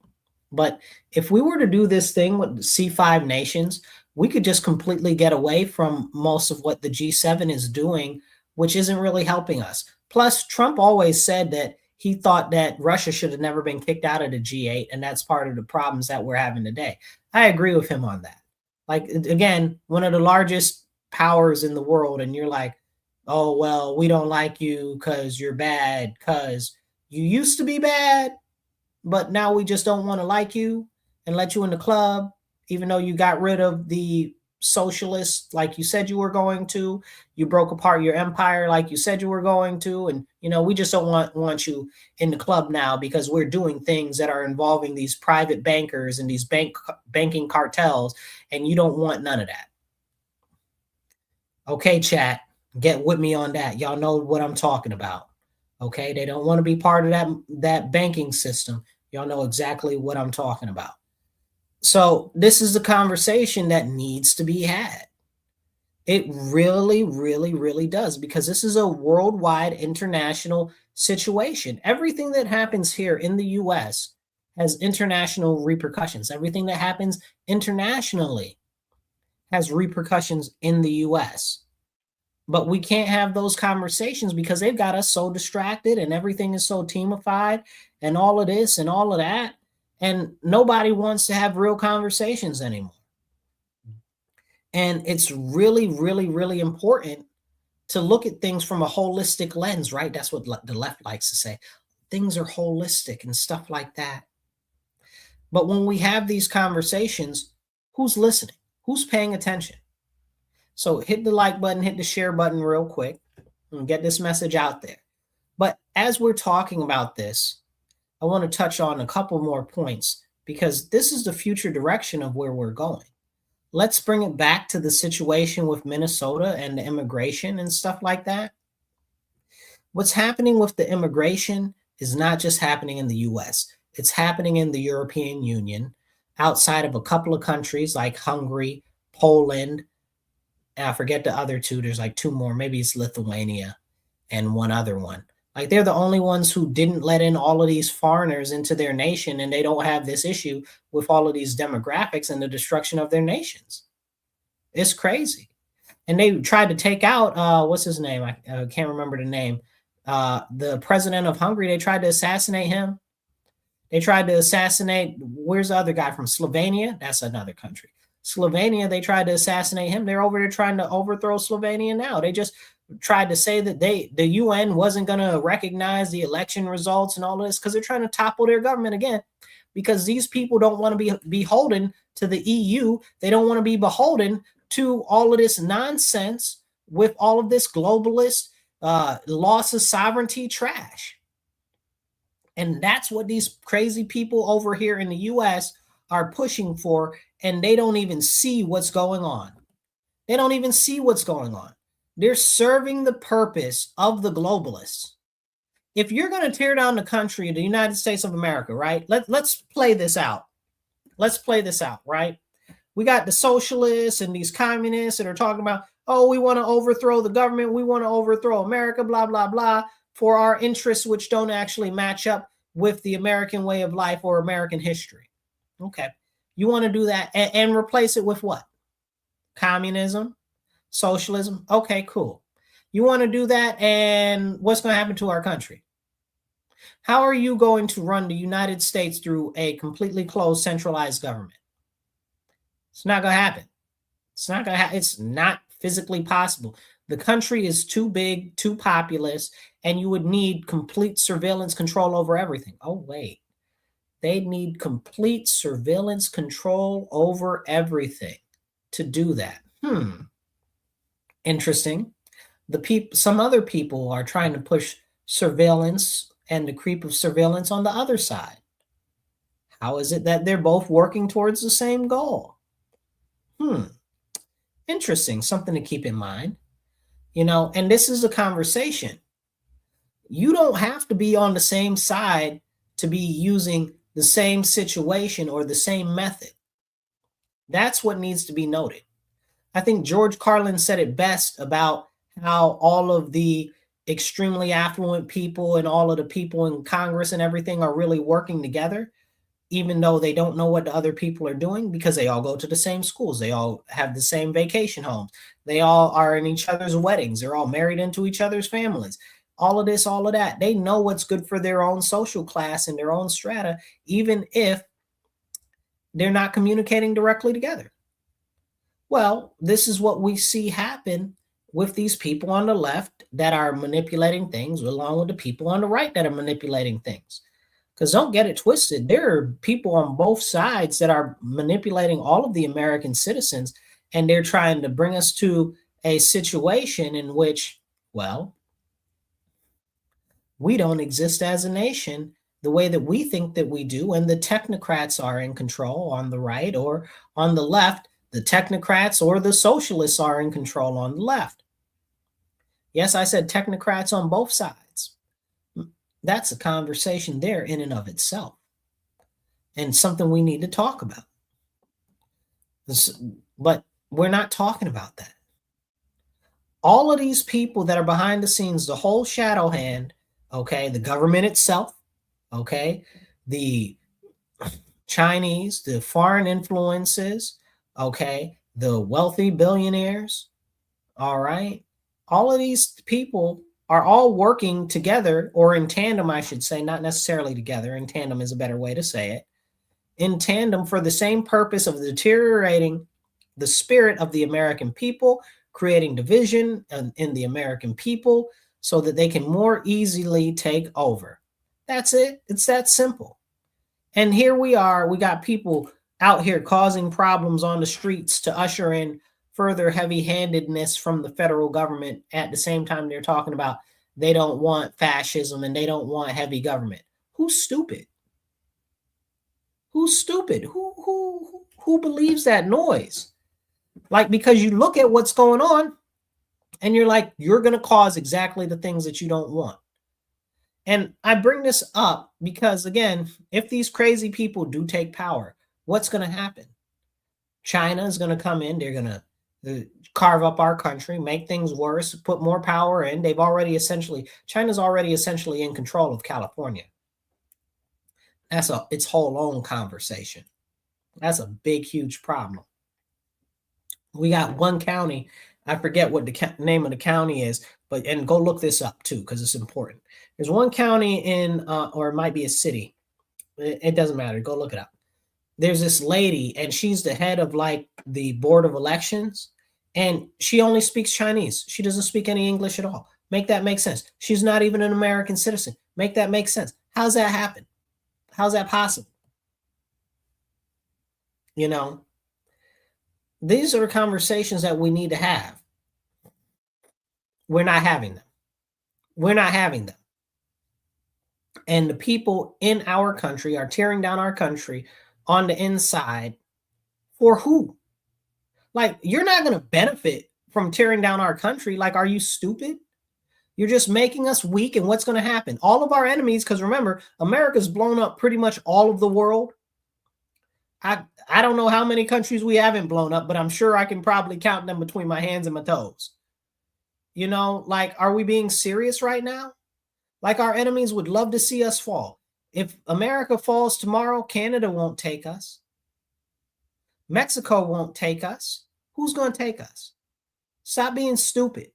But if we were to do this thing with the C5 nations, we could just completely get away from most of what the G7 is doing, which isn't really helping us. Plus, Trump always said that he thought that Russia should have never been kicked out of the G8, and that's part of the problems that we're having today. I agree with him on that. Like, again, one of the largest powers in the world, and you're like, oh, well, we don't like you because you're bad, because you used to be bad, but now we just don't want to like you and let you in the club, even though you got rid of the socialists like you said you were going to. You broke apart your empire like you said you were going to. And, we just don't want you in the club now because we're doing things that are involving these private bankers and these banking cartels, and you don't want none of that. Okay, chat, get with me on that. Y'all know what I'm talking about. Okay, they don't want to be part of that banking system. Y'all know exactly what I'm talking about. So this is the conversation that needs to be had. It really, really, really does, because this is a worldwide international situation. Everything that happens here in the US has international repercussions. Everything that happens internationally has repercussions in the US. But we can't have those conversations because they've got us so distracted and everything is so teamified and all of this and all of that. And nobody wants to have real conversations anymore. And it's really, really, really important to look at things from a holistic lens, right? That's what the left likes to say. Things are holistic and stuff like that. But when we have these conversations, who's listening? Who's paying attention? So hit the like button, hit the share button real quick, and get this message out there. But as we're talking about this, I want to touch on a couple more points, because this is the future direction of where we're going. Let's bring it back to the situation with Minnesota and the immigration and stuff like that. What's happening with the immigration is not just happening in the US. It's happening in the European Union, outside of a couple of countries like Hungary, Poland, and I forget the other two. There's like two more. Maybe it's Lithuania and one other one. Like, they're the only ones who didn't let in all of these foreigners into their nation, and they don't have this issue with all of these demographics and the destruction of their nations. It's crazy. And they tried to take out, what's his name? I can't remember the name. The president of Hungary, they tried to assassinate him. They tried to assassinate, where's the other guy from Slovenia? That's another country. Slovenia, they tried to assassinate him. They're over there trying to overthrow Slovenia now. They just tried to say that the UN wasn't going to recognize the election results and all of this because they're trying to topple their government again, because these people don't want to be beholden to the EU. They don't want to be beholden to all of this nonsense with all of this globalist loss of sovereignty trash. And that's what these crazy people over here in the US are pushing for, and they don't even see what's going on. They don't even see what's going on. They're serving the purpose of the globalists. If you're going to tear down the country, the United States of America, right? Let's play this out. Let's play this out, right? We got the socialists and these communists that are talking about, oh, we want to overthrow the government. We want to overthrow America, blah, blah, blah, for our interests, which don't actually match up with the American way of life or American history. Okay. You want to do that and replace it with what? Communism, socialism. Okay, cool. You want to do that, and what's going to happen to our country? How are you going to run the United States through a completely closed, centralized government? It's not going to happen. It's not going to happen. It's not physically possible. The country is too big, too populous, and you would need complete surveillance control over everything. Oh, wait. They need complete surveillance control over everything to do that. Interesting. Some other people are trying to push surveillance and the creep of surveillance on the other side. How is it that they're both working towards the same goal? Interesting. Something to keep in mind. And this is a conversation. You don't have to be on the same side to be using the same situation or the same method. That's what needs to be noted. I think George Carlin said it best about how all of the extremely affluent people and all of the people in Congress and everything are really working together, even though they don't know what the other people are doing, because they all go to the same schools. They all have the same vacation homes. They all are in each other's weddings. They're all married into each other's families. All of this, all of that. They know what's good for their own social class and their own strata, even if they're not communicating directly together. Well, this is what we see happen with these people on the left that are manipulating things, along with the people on the right that are manipulating things. Because don't get it twisted, there are people on both sides that are manipulating all of the American citizens, and they're trying to bring us to a situation in which, well, we don't exist as a nation the way that we think that we do, and the technocrats are in control on the right, or on the left, the technocrats or the socialists are in control on the left. Yes, I said technocrats on both sides. That's a conversation there in and of itself, and something we need to talk about. But we're not talking about that. All of these people that are behind the scenes, the whole shadow hand, okay, the government itself, okay, the Chinese, the foreign influences, okay, the wealthy billionaires, all right, all of these people are all working together, or in tandem, I should say, not necessarily together. In tandem is a better way to say it. In tandem for the same purpose of deteriorating the spirit of the American people, creating division in the American people so that they can more easily take over. That's it. It's that simple. And here we are. We got people out here causing problems on the streets to usher in further heavy-handedness from the federal government. At the same time, they're talking about they don't want fascism and they don't want heavy government. Who's stupid? Who's stupid? Who believes that noise? Like, because you look at what's going on and you're like, you're going to cause exactly the things that you don't want. And I bring this up because, again, if these crazy people do take power, what's going to happen? China is going to come in. They're going to carve up our country, make things worse, put more power in. China's already essentially in control of California. That's its whole own conversation. That's a big, huge problem. We got one county. I forget what the name of the county is, and go look this up too, because it's important. There's one county in, or it might be a city. It doesn't matter. Go look it up. there's this lady, and she's the head of like the board of elections, and she only speaks Chinese. She doesn't speak any English at all. Make that make sense. She's not even an American citizen. Make that make sense. How's that happen? How's that possible? You know, these are conversations that we need to have. We're not having them. We're not having them. And the people in our country are tearing down our country on the inside for who? Like, you're not going to benefit from tearing down our country. Like, are you stupid? You're just making us weak. And what's going to happen? All of our enemies, because remember, America's blown up pretty much all of the world. I don't know how many countries we haven't blown up, but I'm sure I can probably count them between my hands and my toes. You know, like, are we being serious right now? Like, our enemies would love to see us fall. If America falls tomorrow, Canada won't take us. Mexico won't take us. Who's going to take us? Stop being stupid.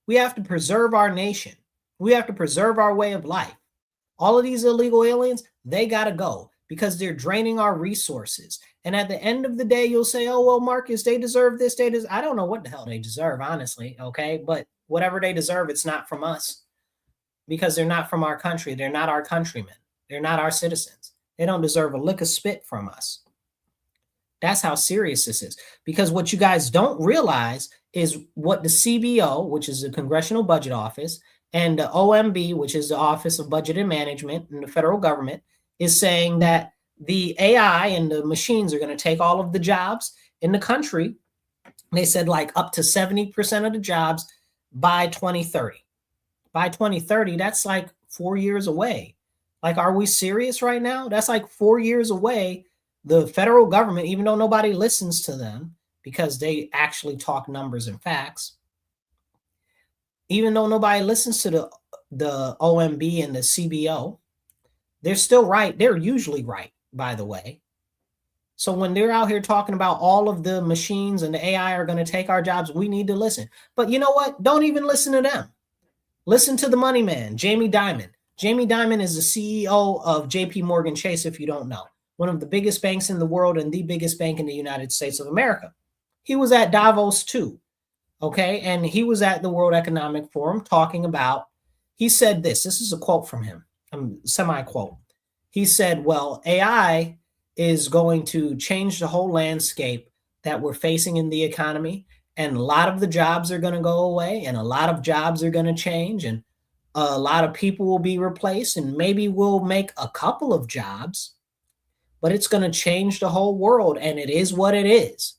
We have to preserve our nation. We have to preserve our way of life. All of these illegal aliens, they got to go because they're draining our resources. And at the end of the day, you'll say, oh, well, Marcus, they deserve this. I don't know what the hell they deserve, honestly. Okay. But whatever they deserve, it's not from us because they're not from our country. They're not our countrymen. They're not our citizens. They don't deserve a lick of spit from us. That's how serious this is. Because what you guys don't realize is what the CBO, which is the Congressional Budget Office, and the OMB, which is the Office of Budget and Management in the federal government, is saying that the AI and the machines are going to take all of the jobs in the country. They said like up to 70% of the jobs by 2030. By 2030, that's like 4 years away. Like, are we serious right now? That's like 4 years away. The federal government, even though nobody listens to them because they actually talk numbers and facts, even though nobody listens to the OMB and the CBO, they're still right. They're usually right, by the way. So when they're out here talking about all of the machines and the AI are going to take our jobs, we need to listen. But you know what? Don't even listen to them. Listen to the money man, Jamie Dimon. Jamie Dimon is the CEO of JP Morgan Chase, if you don't know. One of the biggest banks in the world and the biggest bank in the United States of America. He was at Davos too, okay? And he was at the World Economic Forum talking about, he said this is a quote from him, semi-quote. He said, well, AI is going to change the whole landscape that we're facing in the economy. And a lot of the jobs are going to go away and a lot of jobs are going to change and a lot of people will be replaced and maybe we'll make a couple of jobs, but it's going to change the whole world. And it is what it is.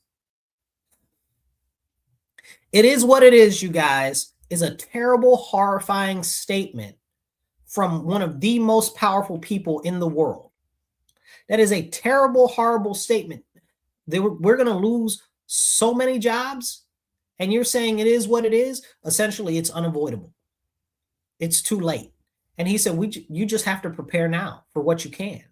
It is what it is, you guys, is a terrible, horrifying statement from one of the most powerful people in the world. That is a terrible, horrible statement. We're going to lose so many jobs, and you're saying it is what it is. Essentially, it's unavoidable. It's too late. And he said, you just have to prepare now for what you can.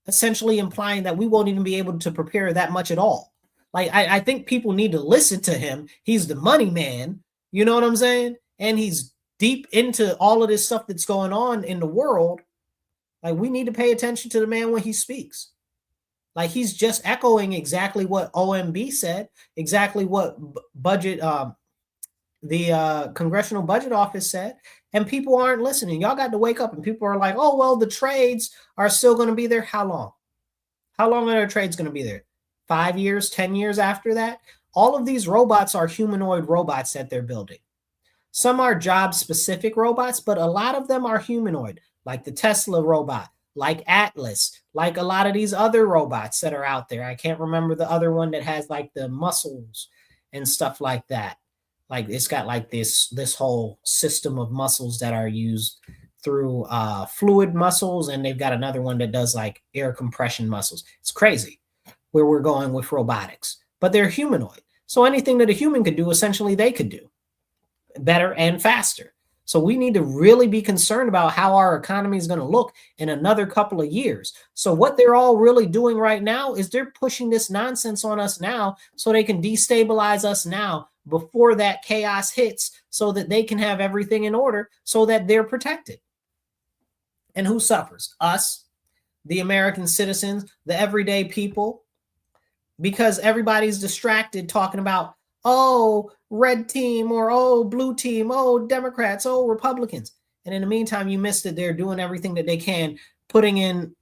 Essentially implying that we won't even be able to prepare that much at all. Like, I think people need to listen to him. He's the money man. You know what I'm saying? And he's deep into all of this stuff that's going on in the world. Like, we need to pay attention to the man when he speaks. Like, he's just echoing exactly what OMB said, exactly what the Congressional Budget Office said, and people aren't listening. Y'all got to wake up, and people are like, oh, well, the trades are still going to be there. How long? How long are their trades going to be there? 5 years, 10 years after that? All of these robots are humanoid robots that they're building. Some are job-specific robots, but a lot of them are humanoid, like the Tesla robot, like Atlas, like a lot of these other robots that are out there. I can't remember the other one that has like the muscles and stuff like that. Like, it's got like this whole system of muscles that are used through fluid muscles, and they've got another one that does like air compression muscles. It's crazy where we're going with robotics, but they're humanoid. So anything that a human could do, essentially they could do better and faster. So we need to really be concerned about how our economy is going to look in another couple of years. So what they're all really doing right now is they're pushing this nonsense on us now so they can destabilize us now before that chaos hits, so that they can have everything in order so that they're protected. And who suffers? Us. the American citizens, the everyday people, because everybody's distracted talking about, oh, red team, or oh, blue team, oh, Democrats, oh, Republicans. And in the meantime, you missed that they're doing everything that they can, putting in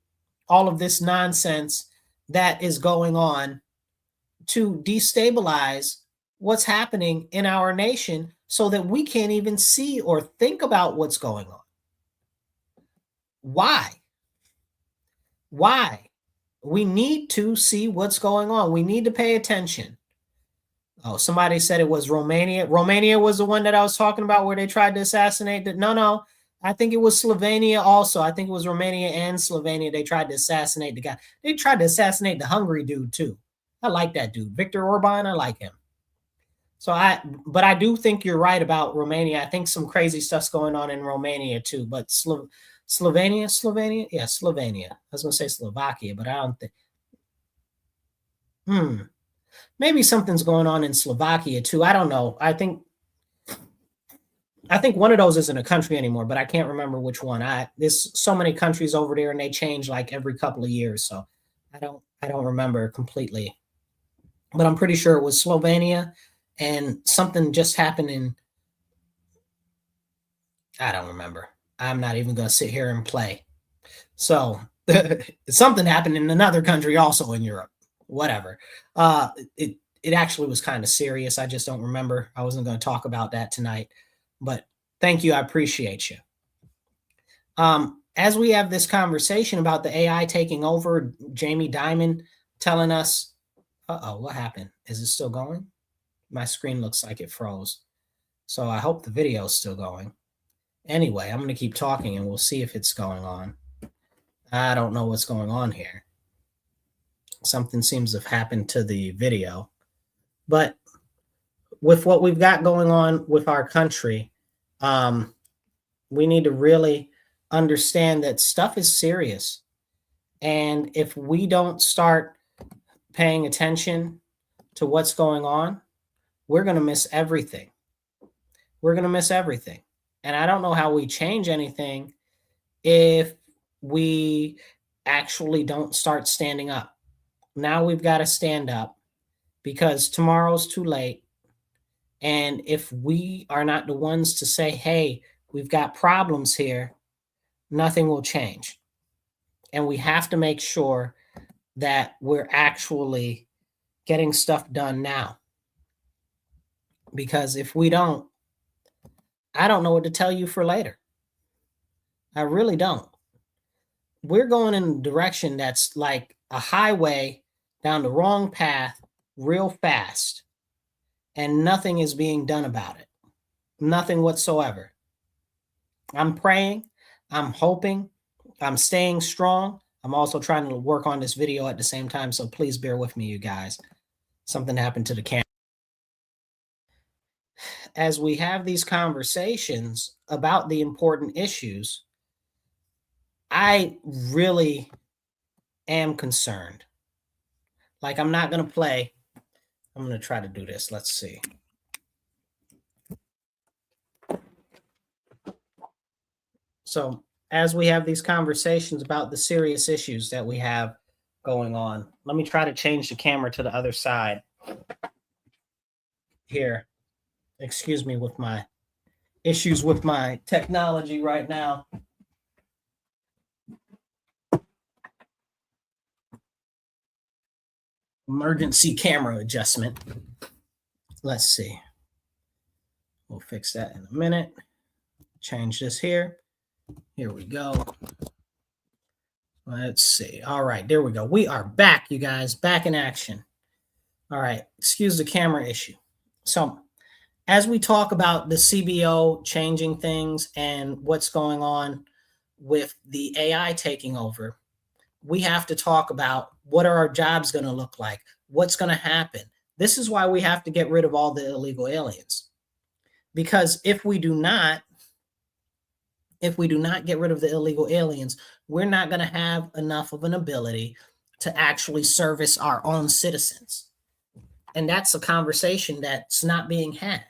all of this nonsense that is going on to destabilize what's happening in our nation so that we can't even see or think about what's going on. Why? Why? We need to see what's going on. We need to pay attention. Oh, somebody said it was Romania. Romania was the one that I was talking about where they tried to assassinate. No. I think it was Slovenia also. I think it was Romania and Slovenia. They tried to assassinate the guy. They tried to assassinate the Hungary dude too. I like that dude. Viktor Orban, I like him. But I do think you're right about Romania. I think some crazy stuff's going on in Romania too. But Slovenia? Yeah, Slovenia. I was going to say Slovakia, but I don't think. Maybe something's going on in Slovakia too. I don't know. I think one of those isn't a country anymore, but I can't remember which one. There's so many countries over there and they change like every couple of years. So I don't remember completely. But I'm pretty sure it was Slovenia, and something just happened in, I don't remember. I'm not even going to sit here and play. So something happened in another country also in Europe. Whatever. It actually was kind of serious. I just don't remember. I wasn't going to talk about that tonight. But thank you. I appreciate you. As we have this conversation about the AI taking over, Jamie Dimon telling us, what happened? Is it still going? My screen looks like it froze. So I hope the video is still going. Anyway, I'm going to keep talking and we'll see if it's going on. I don't know what's going on here. Something seems to have happened to the video. But with what we've got going on with our country, we need to really understand that stuff is serious. And if we don't start paying attention to what's going on, we're going to miss everything. We're going to miss everything. And I don't know how we change anything if we actually don't start standing up. Now we've got to stand up because tomorrow's too late. And if we are not the ones to say, hey, we've got problems here, nothing will change. And we have to make sure that we're actually getting stuff done now. Because if we don't, I don't know what to tell you for later. I really don't. We're going in a direction that's like a highway down the wrong path real fast, and nothing is being done about it. Nothing whatsoever. I'm praying, I'm hoping, I'm staying strong. I'm also trying to work on this video at the same time, so please bear with me, you guys. Something happened to the camera. As we have these conversations about the important issues, I really am concerned. Like, I'm not going to play. I'm going to try to do this. Let's see. So as we have these conversations about the serious issues that we have going on, let me try to change the camera to the other side here. Excuse me with my issues with my technology right now. Emergency camera adjustment. Let's see. We'll fix that in a minute. Change this here. Here we go. Let's see. All right, there we go. We are back, you guys, back in action. All right, excuse the camera issue. So as we talk about the CBO changing things and what's going on with the AI taking over, we have to talk about what are our jobs going to look like? What's going to happen? This is why we have to get rid of all the illegal aliens. Because if we do not get rid of the illegal aliens, we're not going to have enough of an ability to actually service our own citizens. And that's a conversation that's not being had.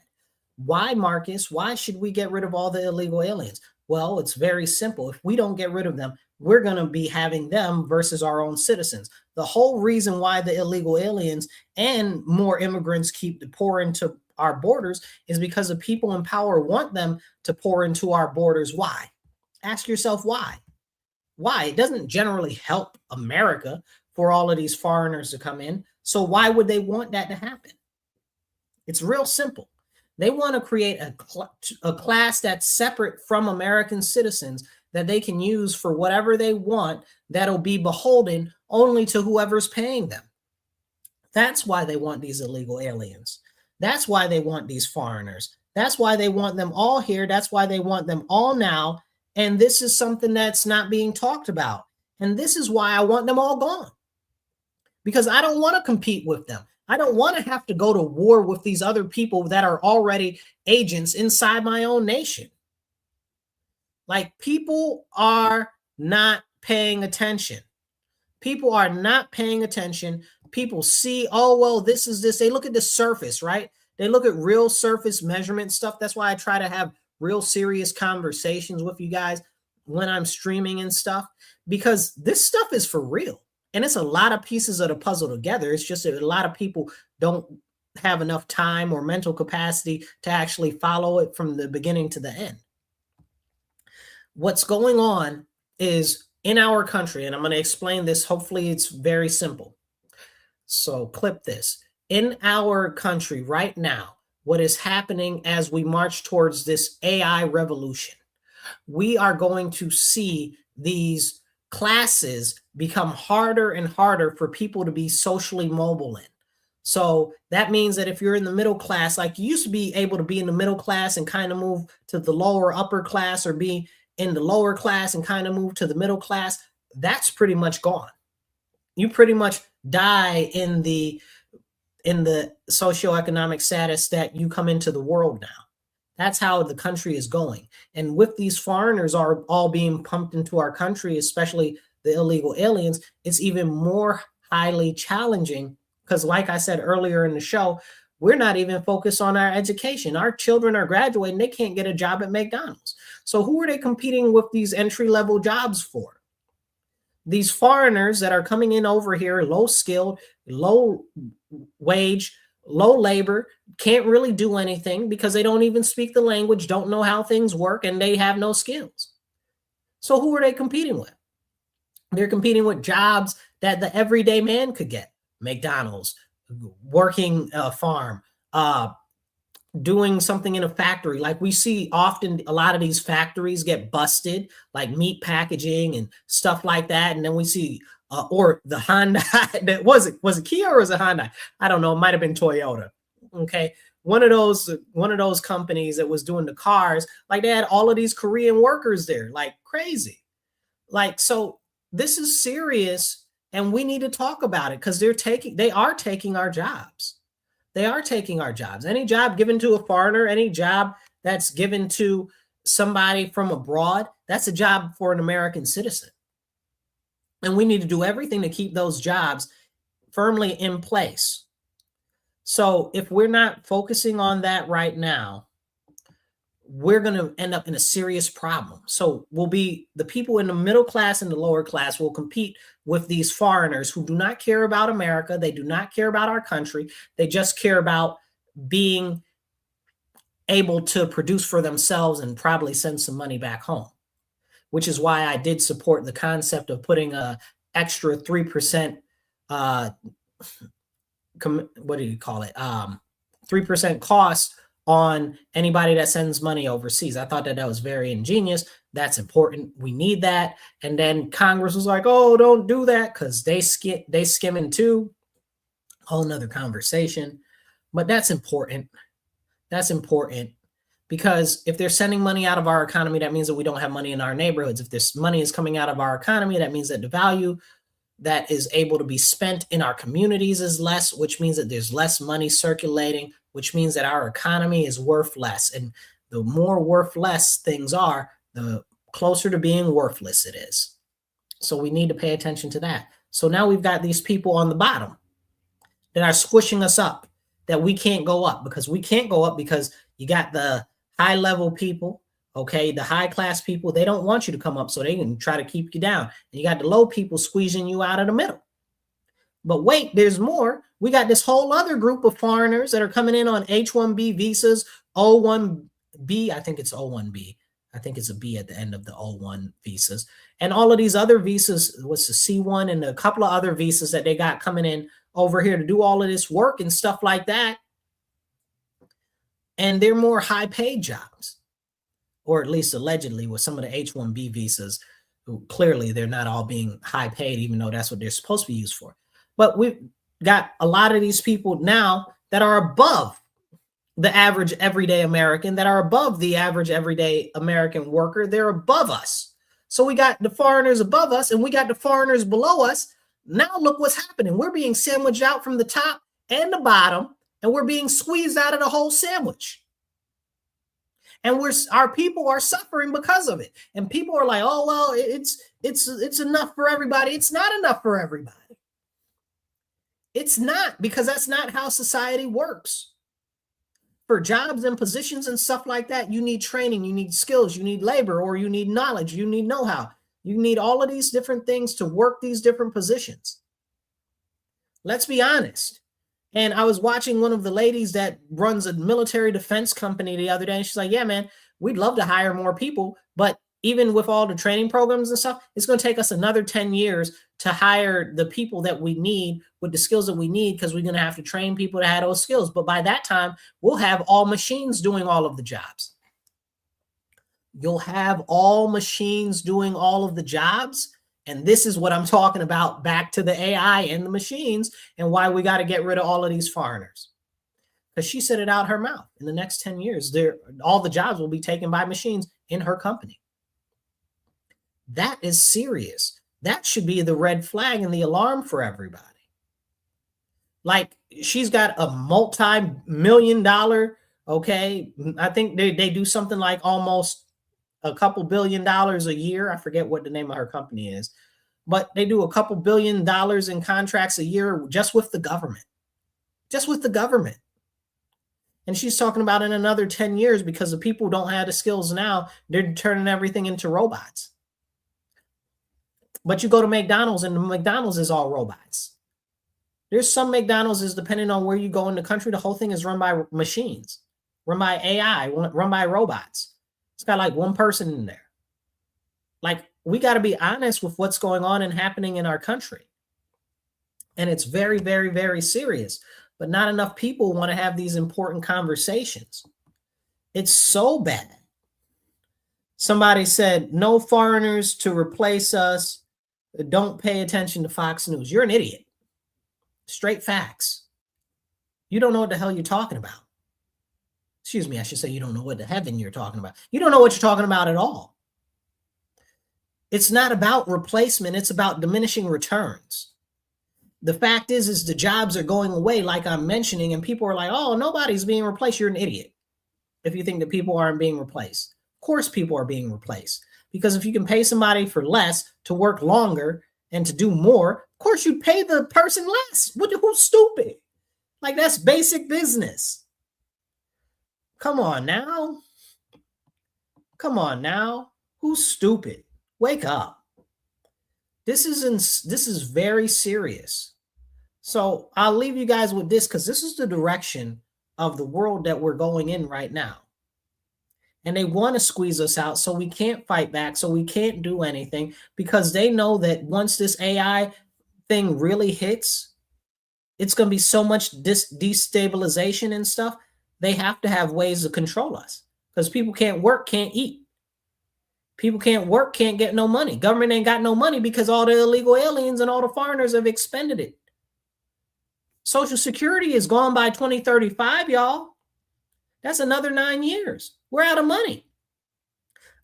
Why, Marcus? Why should we get rid of all the illegal aliens? Well, it's very simple. If we don't get rid of them, we're going to be having them versus our own citizens. The whole reason why the illegal aliens and more immigrants keep to pour into our borders is because the people in power want them to pour into our borders. Why? Ask yourself why. Why? It doesn't generally help America for all of these foreigners to come in. So why would they want that to happen? It's real simple. They want to create a class that's separate from American citizens that they can use for whatever they want, that'll be beholden only to whoever's paying them. That's why they want these illegal aliens. That's why they want these foreigners. That's why they want them all here. That's why they want them all now. And this is something that's not being talked about. And this is why I want them all gone. Because I don't want to compete with them. I don't want to have to go to war with these other people that are already agents inside my own nation. Like, people are not paying attention. People are not paying attention. People see, oh, well, this is this. They look at the surface, right? They look at real surface measurement stuff. That's why I try to have real serious conversations with you guys when I'm streaming and stuff, because this stuff is for real. And it's a lot of pieces of the puzzle together. It's just that a lot of people don't have enough time or mental capacity to actually follow it from the beginning to the end. What's going on is in our country, and I'm going to explain this. Hopefully it's very simple. So clip this. In our country right now, what is happening as we march towards this AI revolution, we are going to see these classes become harder and harder for people to be socially mobile in. So that means that if you're in the middle class, like you used to be able to be in the middle class and kind of move to the lower upper class, or be in the lower class and kind of move to the middle class, that's pretty much gone. You pretty much die in the socioeconomic status that you come into the world now. That's how the country is going. And with these foreigners are all being pumped into our country, especially the illegal aliens, it's even more highly challenging because, like I said earlier in the show, we're not even focused on our education. Our children are graduating. They can't get a job at McDonald's. So who are they competing with these entry-level jobs for? These foreigners that are coming in over here, low skilled, low wage, low labor, can't really do anything because they don't even speak the language, don't know how things work, and they have no skills. So who are they competing with? They're competing with jobs that the everyday man could get. McDonald's, working a farm, doing something in a factory. Like we see often, a lot of these factories get busted, like meat packaging and stuff like that. And then we see, or the Honda, that was it Kia or was it Honda? I don't know. It might've been Toyota. Okay. One of those companies that was doing the cars, like they had all of these Korean workers there, like crazy. Like, so this is serious and we need to talk about it because they are taking our jobs. They are taking our jobs. Any job given to a foreigner, any job that's given to somebody from abroad, that's a job for an American citizen. And we need to do everything to keep those jobs firmly in place. So if we're not focusing on that right now, we're going to end up in a serious problem. So the people in the middle class and the lower class will compete with these foreigners who do not care about America. They do not care about our country. They just care about being able to produce for themselves and probably send some money back home, which is why I did support the concept of putting a extra 3%, what do you call it? 3% cost on anybody that sends money overseas. I thought that was very ingenious. That's important. We need that. And then Congress was like, oh, don't do that because they skimming too. Whole nother conversation. But that's important. That's important because if they're sending money out of our economy, that means that we don't have money in our neighborhoods. If this money is coming out of our economy, that means that the value that is able to be spent in our communities is less, which means that there's less money circulating, which means that our economy is worth less. And the more worth less things are, the closer to being worthless it is. So we need to pay attention to that. So now we've got these people on the bottom that are squishing us up, that we can't go up because you got the high level people Okay, the high class people, they don't want you to come up, so they can try to keep you down. And you got the low people squeezing you out of the middle. But wait, there's more. We got this whole other group of foreigners that are coming in on H-1B visas, O-1B, I think it's O-1B. I think it's a B at the end of the O-1 visas. And all of these other visas, what's the C-1 and a couple of other visas that they got coming in over here to do all of this work and stuff like that. And they're more high paid jobs, or at least allegedly with some of the H-1B visas, who clearly they're not all being high paid, even though that's what they're supposed to be used for. But we've got a lot of these people now that are above the average everyday American, that are above the average everyday American worker. They're above us. So we got the foreigners above us and we got the foreigners below us. Now look what's happening. We're being sandwiched out from the top and the bottom, and we're being squeezed out of the whole sandwich. And our people are suffering because of it. And people are like, oh, well, it's enough for everybody. It's not enough for everybody. It's not, because that's not how society works. For jobs and positions and stuff like that, you need training, you need skills, you need labor, or you need knowledge, you need know-how. You need all of these different things to work these different positions. Let's be honest. And I was watching one of the ladies that runs a military defense company the other day, and she's like, yeah, man, we'd love to hire more people, but even with all the training programs and stuff, it's going to take us another 10 years to hire the people that we need with the skills that we need, because we're going to have to train people to have those skills. But by that time, we'll have all machines doing all of the jobs. You'll have all machines doing all of the jobs. And this is what I'm talking about, back to the AI and the machines, and why we got to get rid of all of these foreigners. Because she said it out her mouth. In the next 10 years, all the jobs will be taken by machines in her company. That is serious. That should be the red flag and the alarm for everybody. Like, she's got a multi-million-dollar, okay, I think they do something like almost a couple $1 billion a year. I forget what the name of her company is, but they do a couple $1 billion in contracts a year just with the government. Just with the government. And she's talking about in another 10 years, because the people don't have the skills now, they're turning everything into robots. But you go to McDonald's, and the McDonald's is all robots. There's some McDonald's is, depending on where you go in the country, the whole thing is run by machines, run by AI, run by robots. It's got like one person in there. Like, we got to be honest with what's going on and happening in our country. And it's very, very, very serious. But not enough people want to have these important conversations. It's so bad. Somebody said, no foreigners to replace us. Don't pay attention to Fox News. You're an idiot. Straight facts. You don't know what the hell you're talking about. Excuse me, I should say you don't know what the heaven you're talking about. You don't know what you're talking about at all. It's not about replacement. It's about diminishing returns. The fact is the jobs are going away, like I'm mentioning, and people are like, oh, nobody's being replaced. You're an idiot if you think that people aren't being replaced. Of course people are being replaced, because if you can pay somebody for less to work longer and to do more, of course you'd pay the person less. Who's stupid? Like, that's basic business. Come on now. Come on now. Who's stupid? Wake up. This is very serious. So I'll leave you guys with this, because this is the direction of the world that we're going in right now. And they want to squeeze us out, so we can't fight back, so we can't do anything, because they know that once this AI thing really hits, it's going to be so much destabilization and stuff. They have to have ways to control us, because people can't work, can't eat. People can't work, can't get no money. Government ain't got no money because all the illegal aliens and all the foreigners have expended it. Social Security is gone by 2035, y'all. That's another 9 years. We're out of money.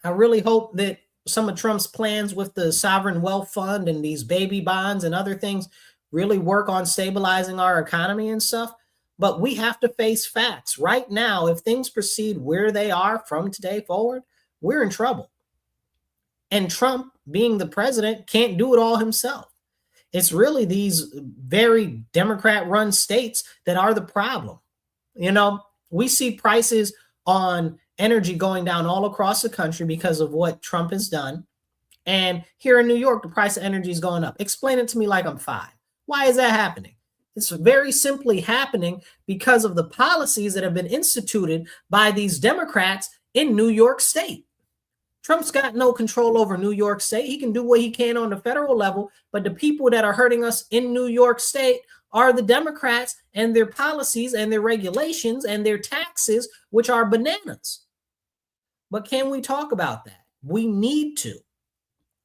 I really hope that some of Trump's plans with the sovereign wealth fund and these baby bonds and other things really work on stabilizing our economy and stuff. But we have to face facts. Right now, if things proceed where they are from today forward, we're in trouble. And Trump, being the president, can't do it all himself. It's really these very Democrat-run states that are the problem. You know, we see prices on energy going down all across the country because of what Trump has done. And here in New York, the price of energy is going up. Explain it to me like I'm 5. Why is that happening? It's very simply happening because of the policies that have been instituted by these Democrats in New York State. Trump's got no control over New York State. He can do what he can on the federal level, but the people that are hurting us in New York State are the Democrats and their policies and their regulations and their taxes, which are bananas. But can we talk about that? We need to.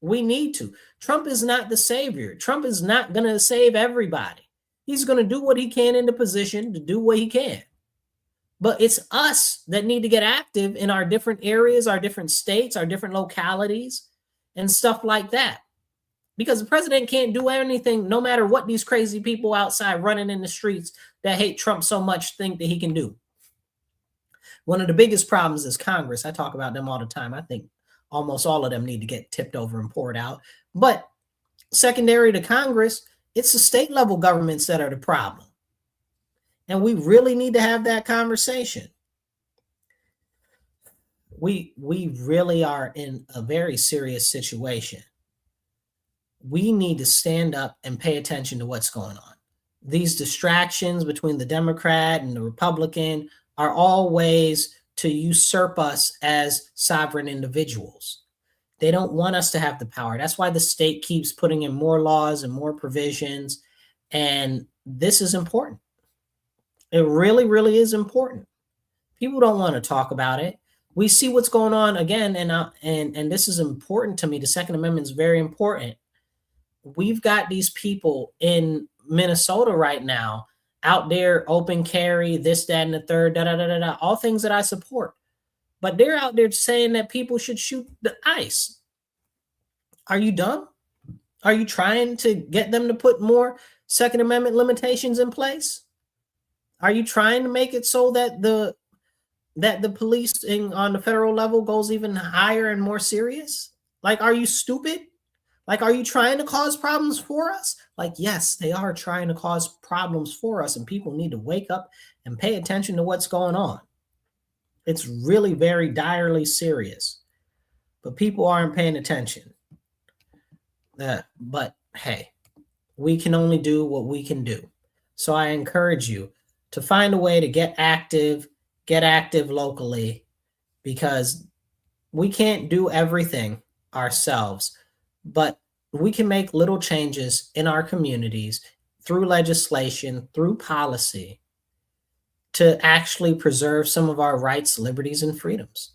We need to. Trump is not the savior. Trump is not going to save everybody. He's going to do what he can in the position to do what he can. But it's us that need to get active in our different areas, our different states, our different localities, and stuff like that. Because the president can't do anything, no matter what these crazy people outside running in the streets that hate Trump so much think that he can do. One of the biggest problems is Congress. I talk about them all the time. I think almost all of them need to get tipped over and poured out. But secondary to Congress, it's the state level governments that are the problem. And we really need to have that conversation. We really are in a very serious situation. We need to stand up and pay attention to what's going on. These distractions between the Democrat and the Republican are all ways to usurp us as sovereign individuals. They don't want us to have the power. That's why the state keeps putting in more laws and more provisions. And this is important. It really, really is important. People don't want to talk about it. We see what's going on again, and this is important to me. The Second Amendment is very important. We've got these people in Minnesota right now out there, open carry, this, that, and the third, all things that I support. But they're out there saying that people should shoot the ICE. Are you dumb? Are you trying to get them to put more Second Amendment limitations in place? Are you trying to make it so that the policing on the federal level goes even higher and more serious? Like, are you stupid? Like, are you trying to cause problems for us? Like, yes, they are trying to cause problems for us, and people need to wake up and pay attention to what's going on. It's really very direly serious, but people aren't paying attention. But hey, we can only do what we can do. So I encourage you to find a way to get active locally, because we can't do everything ourselves, but we can make little changes in our communities through legislation, through policy, to actually preserve some of our rights, liberties, and freedoms.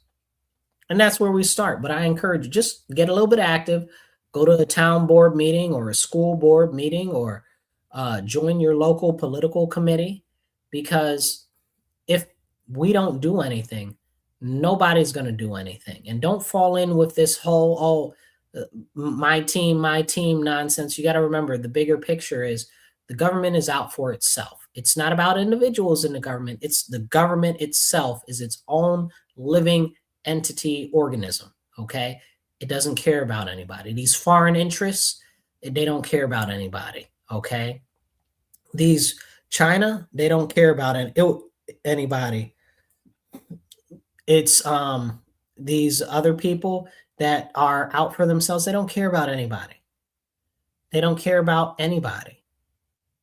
And that's where we start. But I encourage you, just get a little bit active, go to a town board meeting or a school board meeting, or join your local political committee, because if we don't do anything, nobody's going to do anything. And don't fall in with this whole, my team nonsense. You got to remember, the bigger picture is the government is out for itself. It's not about individuals in the government. It's the government itself is its own living entity organism. Okay. It doesn't care about anybody. These foreign interests, they don't care about anybody. Okay. These China, they don't care about anybody. It's these other people that are out for themselves. They don't care about anybody. They don't care about anybody.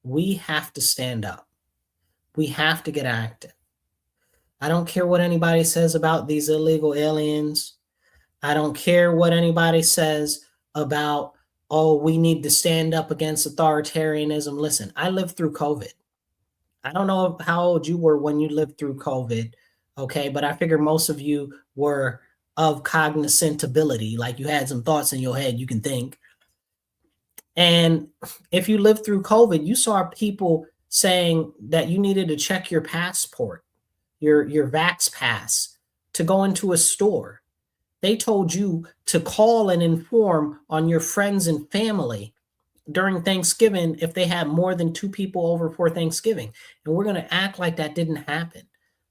We have to stand up. We have to get active. I don't care what anybody says about these illegal aliens. I don't care what anybody says about, oh, we need to stand up against authoritarianism. Listen, I lived through COVID. I don't know how old you were when you lived through COVID, okay? But I figure most of you were of cognizant ability, like you had some thoughts in your head, you can think. And if you lived through COVID, you saw people saying that you needed to check your passport, your Vax pass, to go into a store. They told you to call and inform on your friends and family during Thanksgiving if they had more than 2 people over for Thanksgiving. And we're going to act like that didn't happen.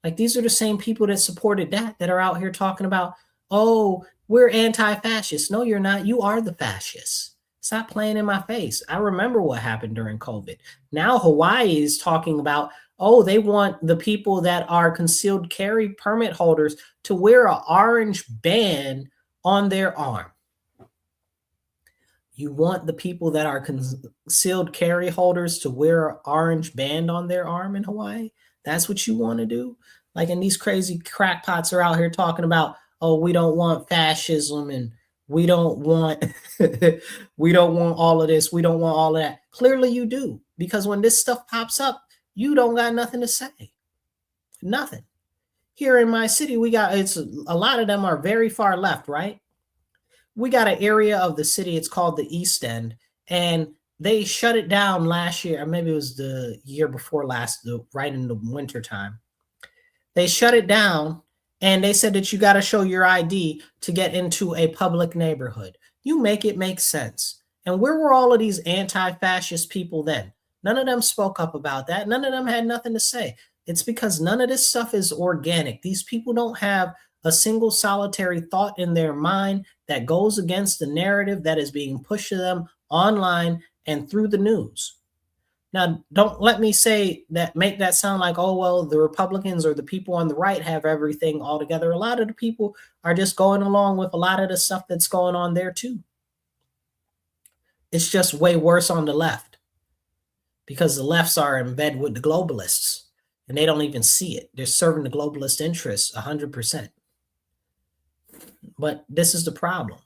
Like, these are the same people that supported that are out here talking about, oh, we're anti-fascist. No, you're not. You are the fascists. Stop playing in my face. I remember what happened during COVID. Now Hawaii is talking about, Oh, they want the people that are concealed carry permit holders to wear an orange band on their arm. You want the people that are concealed carry holders to wear an orange band on their arm in Hawaii? That's what you want to do? Like, and these crazy crackpots are out here talking about, oh, we don't want fascism and we don't want we don't want all of this, we don't want all of that. Clearly you do, because when this stuff pops up, you don't got nothing to say. Nothing. Here in my city, we got, it's a lot of them are very far left, right? We got an area of the city, it's called the East End, and they shut it down last year, or maybe it was the year before last, right in the winter time. They shut it down, and they said that you got to show your ID to get into a public neighborhood. You make it make sense. And where were all of these anti-fascist people then? None of them spoke up about that. None of them had nothing to say. It's because none of this stuff is organic. These people don't have a single solitary thought in their mind that goes against the narrative that is being pushed to them online and through the news. Now, don't let me say that, make that sound like, oh, well, the Republicans or the people on the right have everything all together. A lot of the people are just going along with a lot of the stuff that's going on there too. It's just way worse on the left, because the lefts are in bed with the globalists and they don't even see it. They're serving the globalist interests 100%. But this is the problem.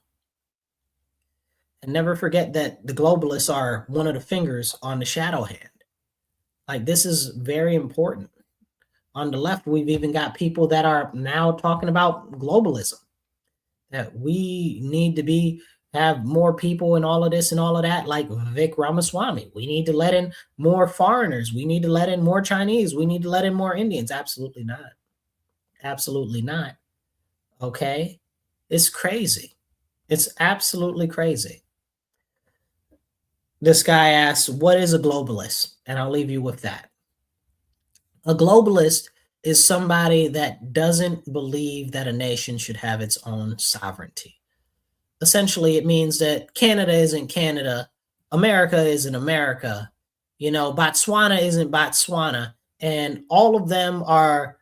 And never forget that the globalists are one of the fingers on the shadow hand. Like, this is very important. On the left, we've even got people that are now talking about globalism, that we need to have more people and all of this and all of that, like Vic Ramaswamy. We need to let in more foreigners. We need to let in more Chinese. We need to let in more Indians. Absolutely not. Absolutely not. Okay? It's crazy. It's absolutely crazy. This guy asks, what is a globalist? And I'll leave you with that. A globalist is somebody that doesn't believe that a nation should have its own sovereignty. Essentially, it means that Canada isn't Canada, America isn't America, Botswana isn't Botswana, and all of them are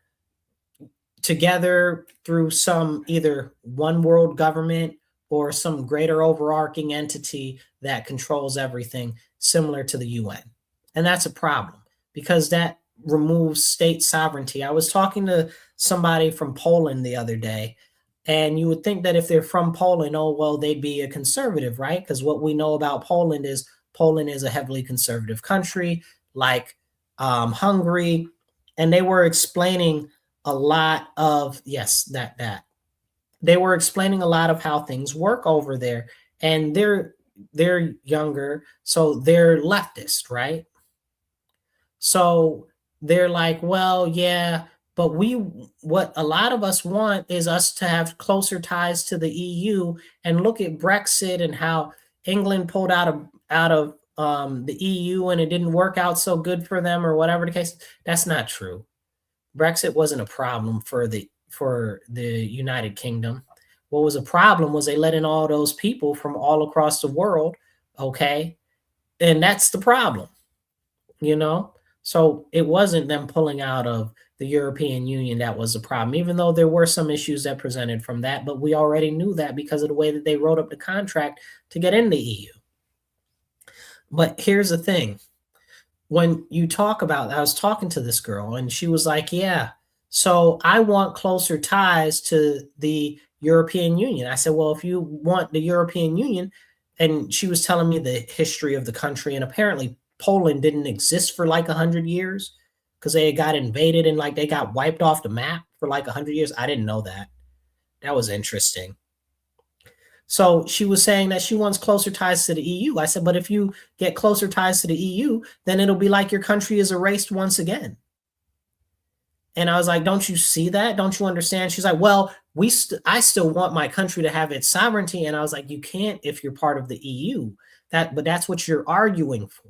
together through some either one world government or some greater overarching entity that controls everything, similar to the UN. And that's a problem, because that removes state sovereignty. I was talking to somebody from Poland the other day, and you would think that if they're from Poland, oh, well, they'd be a conservative, right? Because what we know about Poland is a heavily conservative country, like Hungary. And they were explaining a lot of, yes, that. They were explaining a lot of how things work over there. And they're younger, so they're leftist, right? So they're like, well, yeah, but what a lot of us want is us to have closer ties to the EU. And look at Brexit and how England pulled out of the EU and it didn't work out so good for them, or whatever the case. That's not true. Brexit wasn't a problem for the United Kingdom. What was a problem was they let in all those people from all across the world, okay? And that's the problem, So it wasn't them pulling out of the European Union that was the problem, even though there were some issues that presented from that, but we already knew that because of the way that they wrote up the contract to get in the EU. But here's the thing. When you talk about, I was talking to this girl and she was like, yeah, so I want closer ties to the European Union. I said, well, if you want the European Union, and she was telling me the history of the country, and apparently Poland didn't exist for like 100 years because they got invaded and like they got wiped off the map for like 100 years. I didn't know that. That was interesting. So she was saying that she wants closer ties to the EU. I said, but if you get closer ties to the EU, then it'll be like your country is erased once again. And I was like, don't you see that? Don't you understand? She's like, well, I still want my country to have its sovereignty. And I was like, you can't if you're part of the EU. But that's what you're arguing for.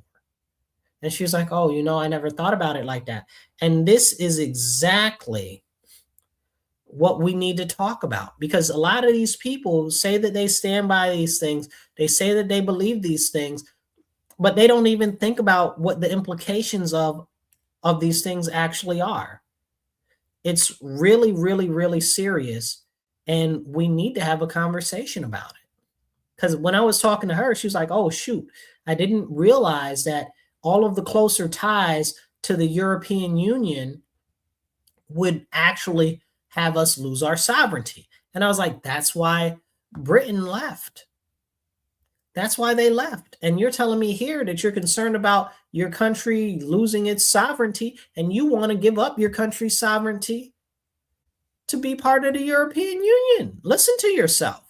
And she was like, oh, I never thought about it like that. And this is exactly what we need to talk about, because a lot of these people say that they stand by these things. They say that they believe these things, but they don't even think about what the implications of of these things actually are. It's really, really, really serious. And we need to have a conversation about it. Because when I was talking to her, she was like, oh, shoot, I didn't realize that all of the closer ties to the European Union would actually have us lose our sovereignty. And I was like, that's why Britain left. That's why they left. And you're telling me here that you're concerned about your country losing its sovereignty, and you want to give up your country's sovereignty to be part of the European Union. Listen to yourself.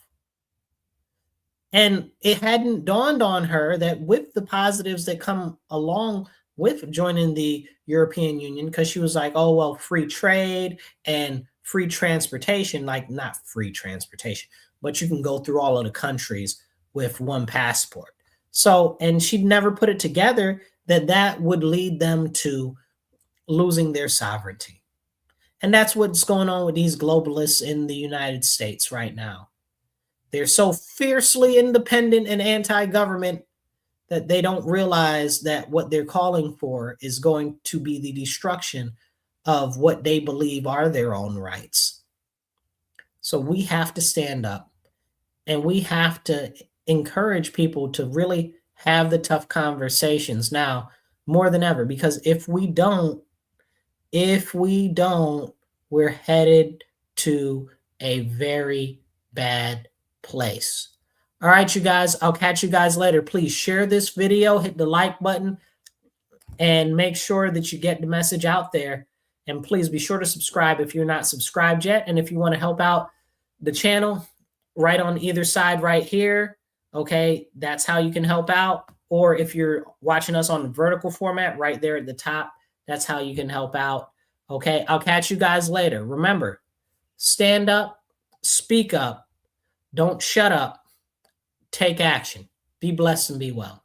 And it hadn't dawned on her that with the positives that come along with joining the European Union, because she was like, oh, well, free trade and free transportation, like not free transportation, but you can go through all of the countries with one passport. So, and she'd never put it together that that would lead them to losing their sovereignty. And that's what's going on with these globalists in the United States right now. They're so fiercely independent and anti-government that they don't realize that what they're calling for is going to be the destruction of what they believe are their own rights. So we have to stand up, and we have to encourage people to really have the tough conversations now more than ever, because if we don't, we're headed to a very bad place. All right, you guys, I'll catch you guys later. Please share this video, hit the like button, and make sure that you get the message out there. And please be sure to subscribe if you're not subscribed yet. And if you want to help out the channel, right on either side right here, okay, that's how you can help out. Or if you're watching us on the vertical format right there at the top, that's how you can help out. Okay, I'll catch you guys later. Remember, stand up, speak up, don't shut up, take action. Be blessed and be well.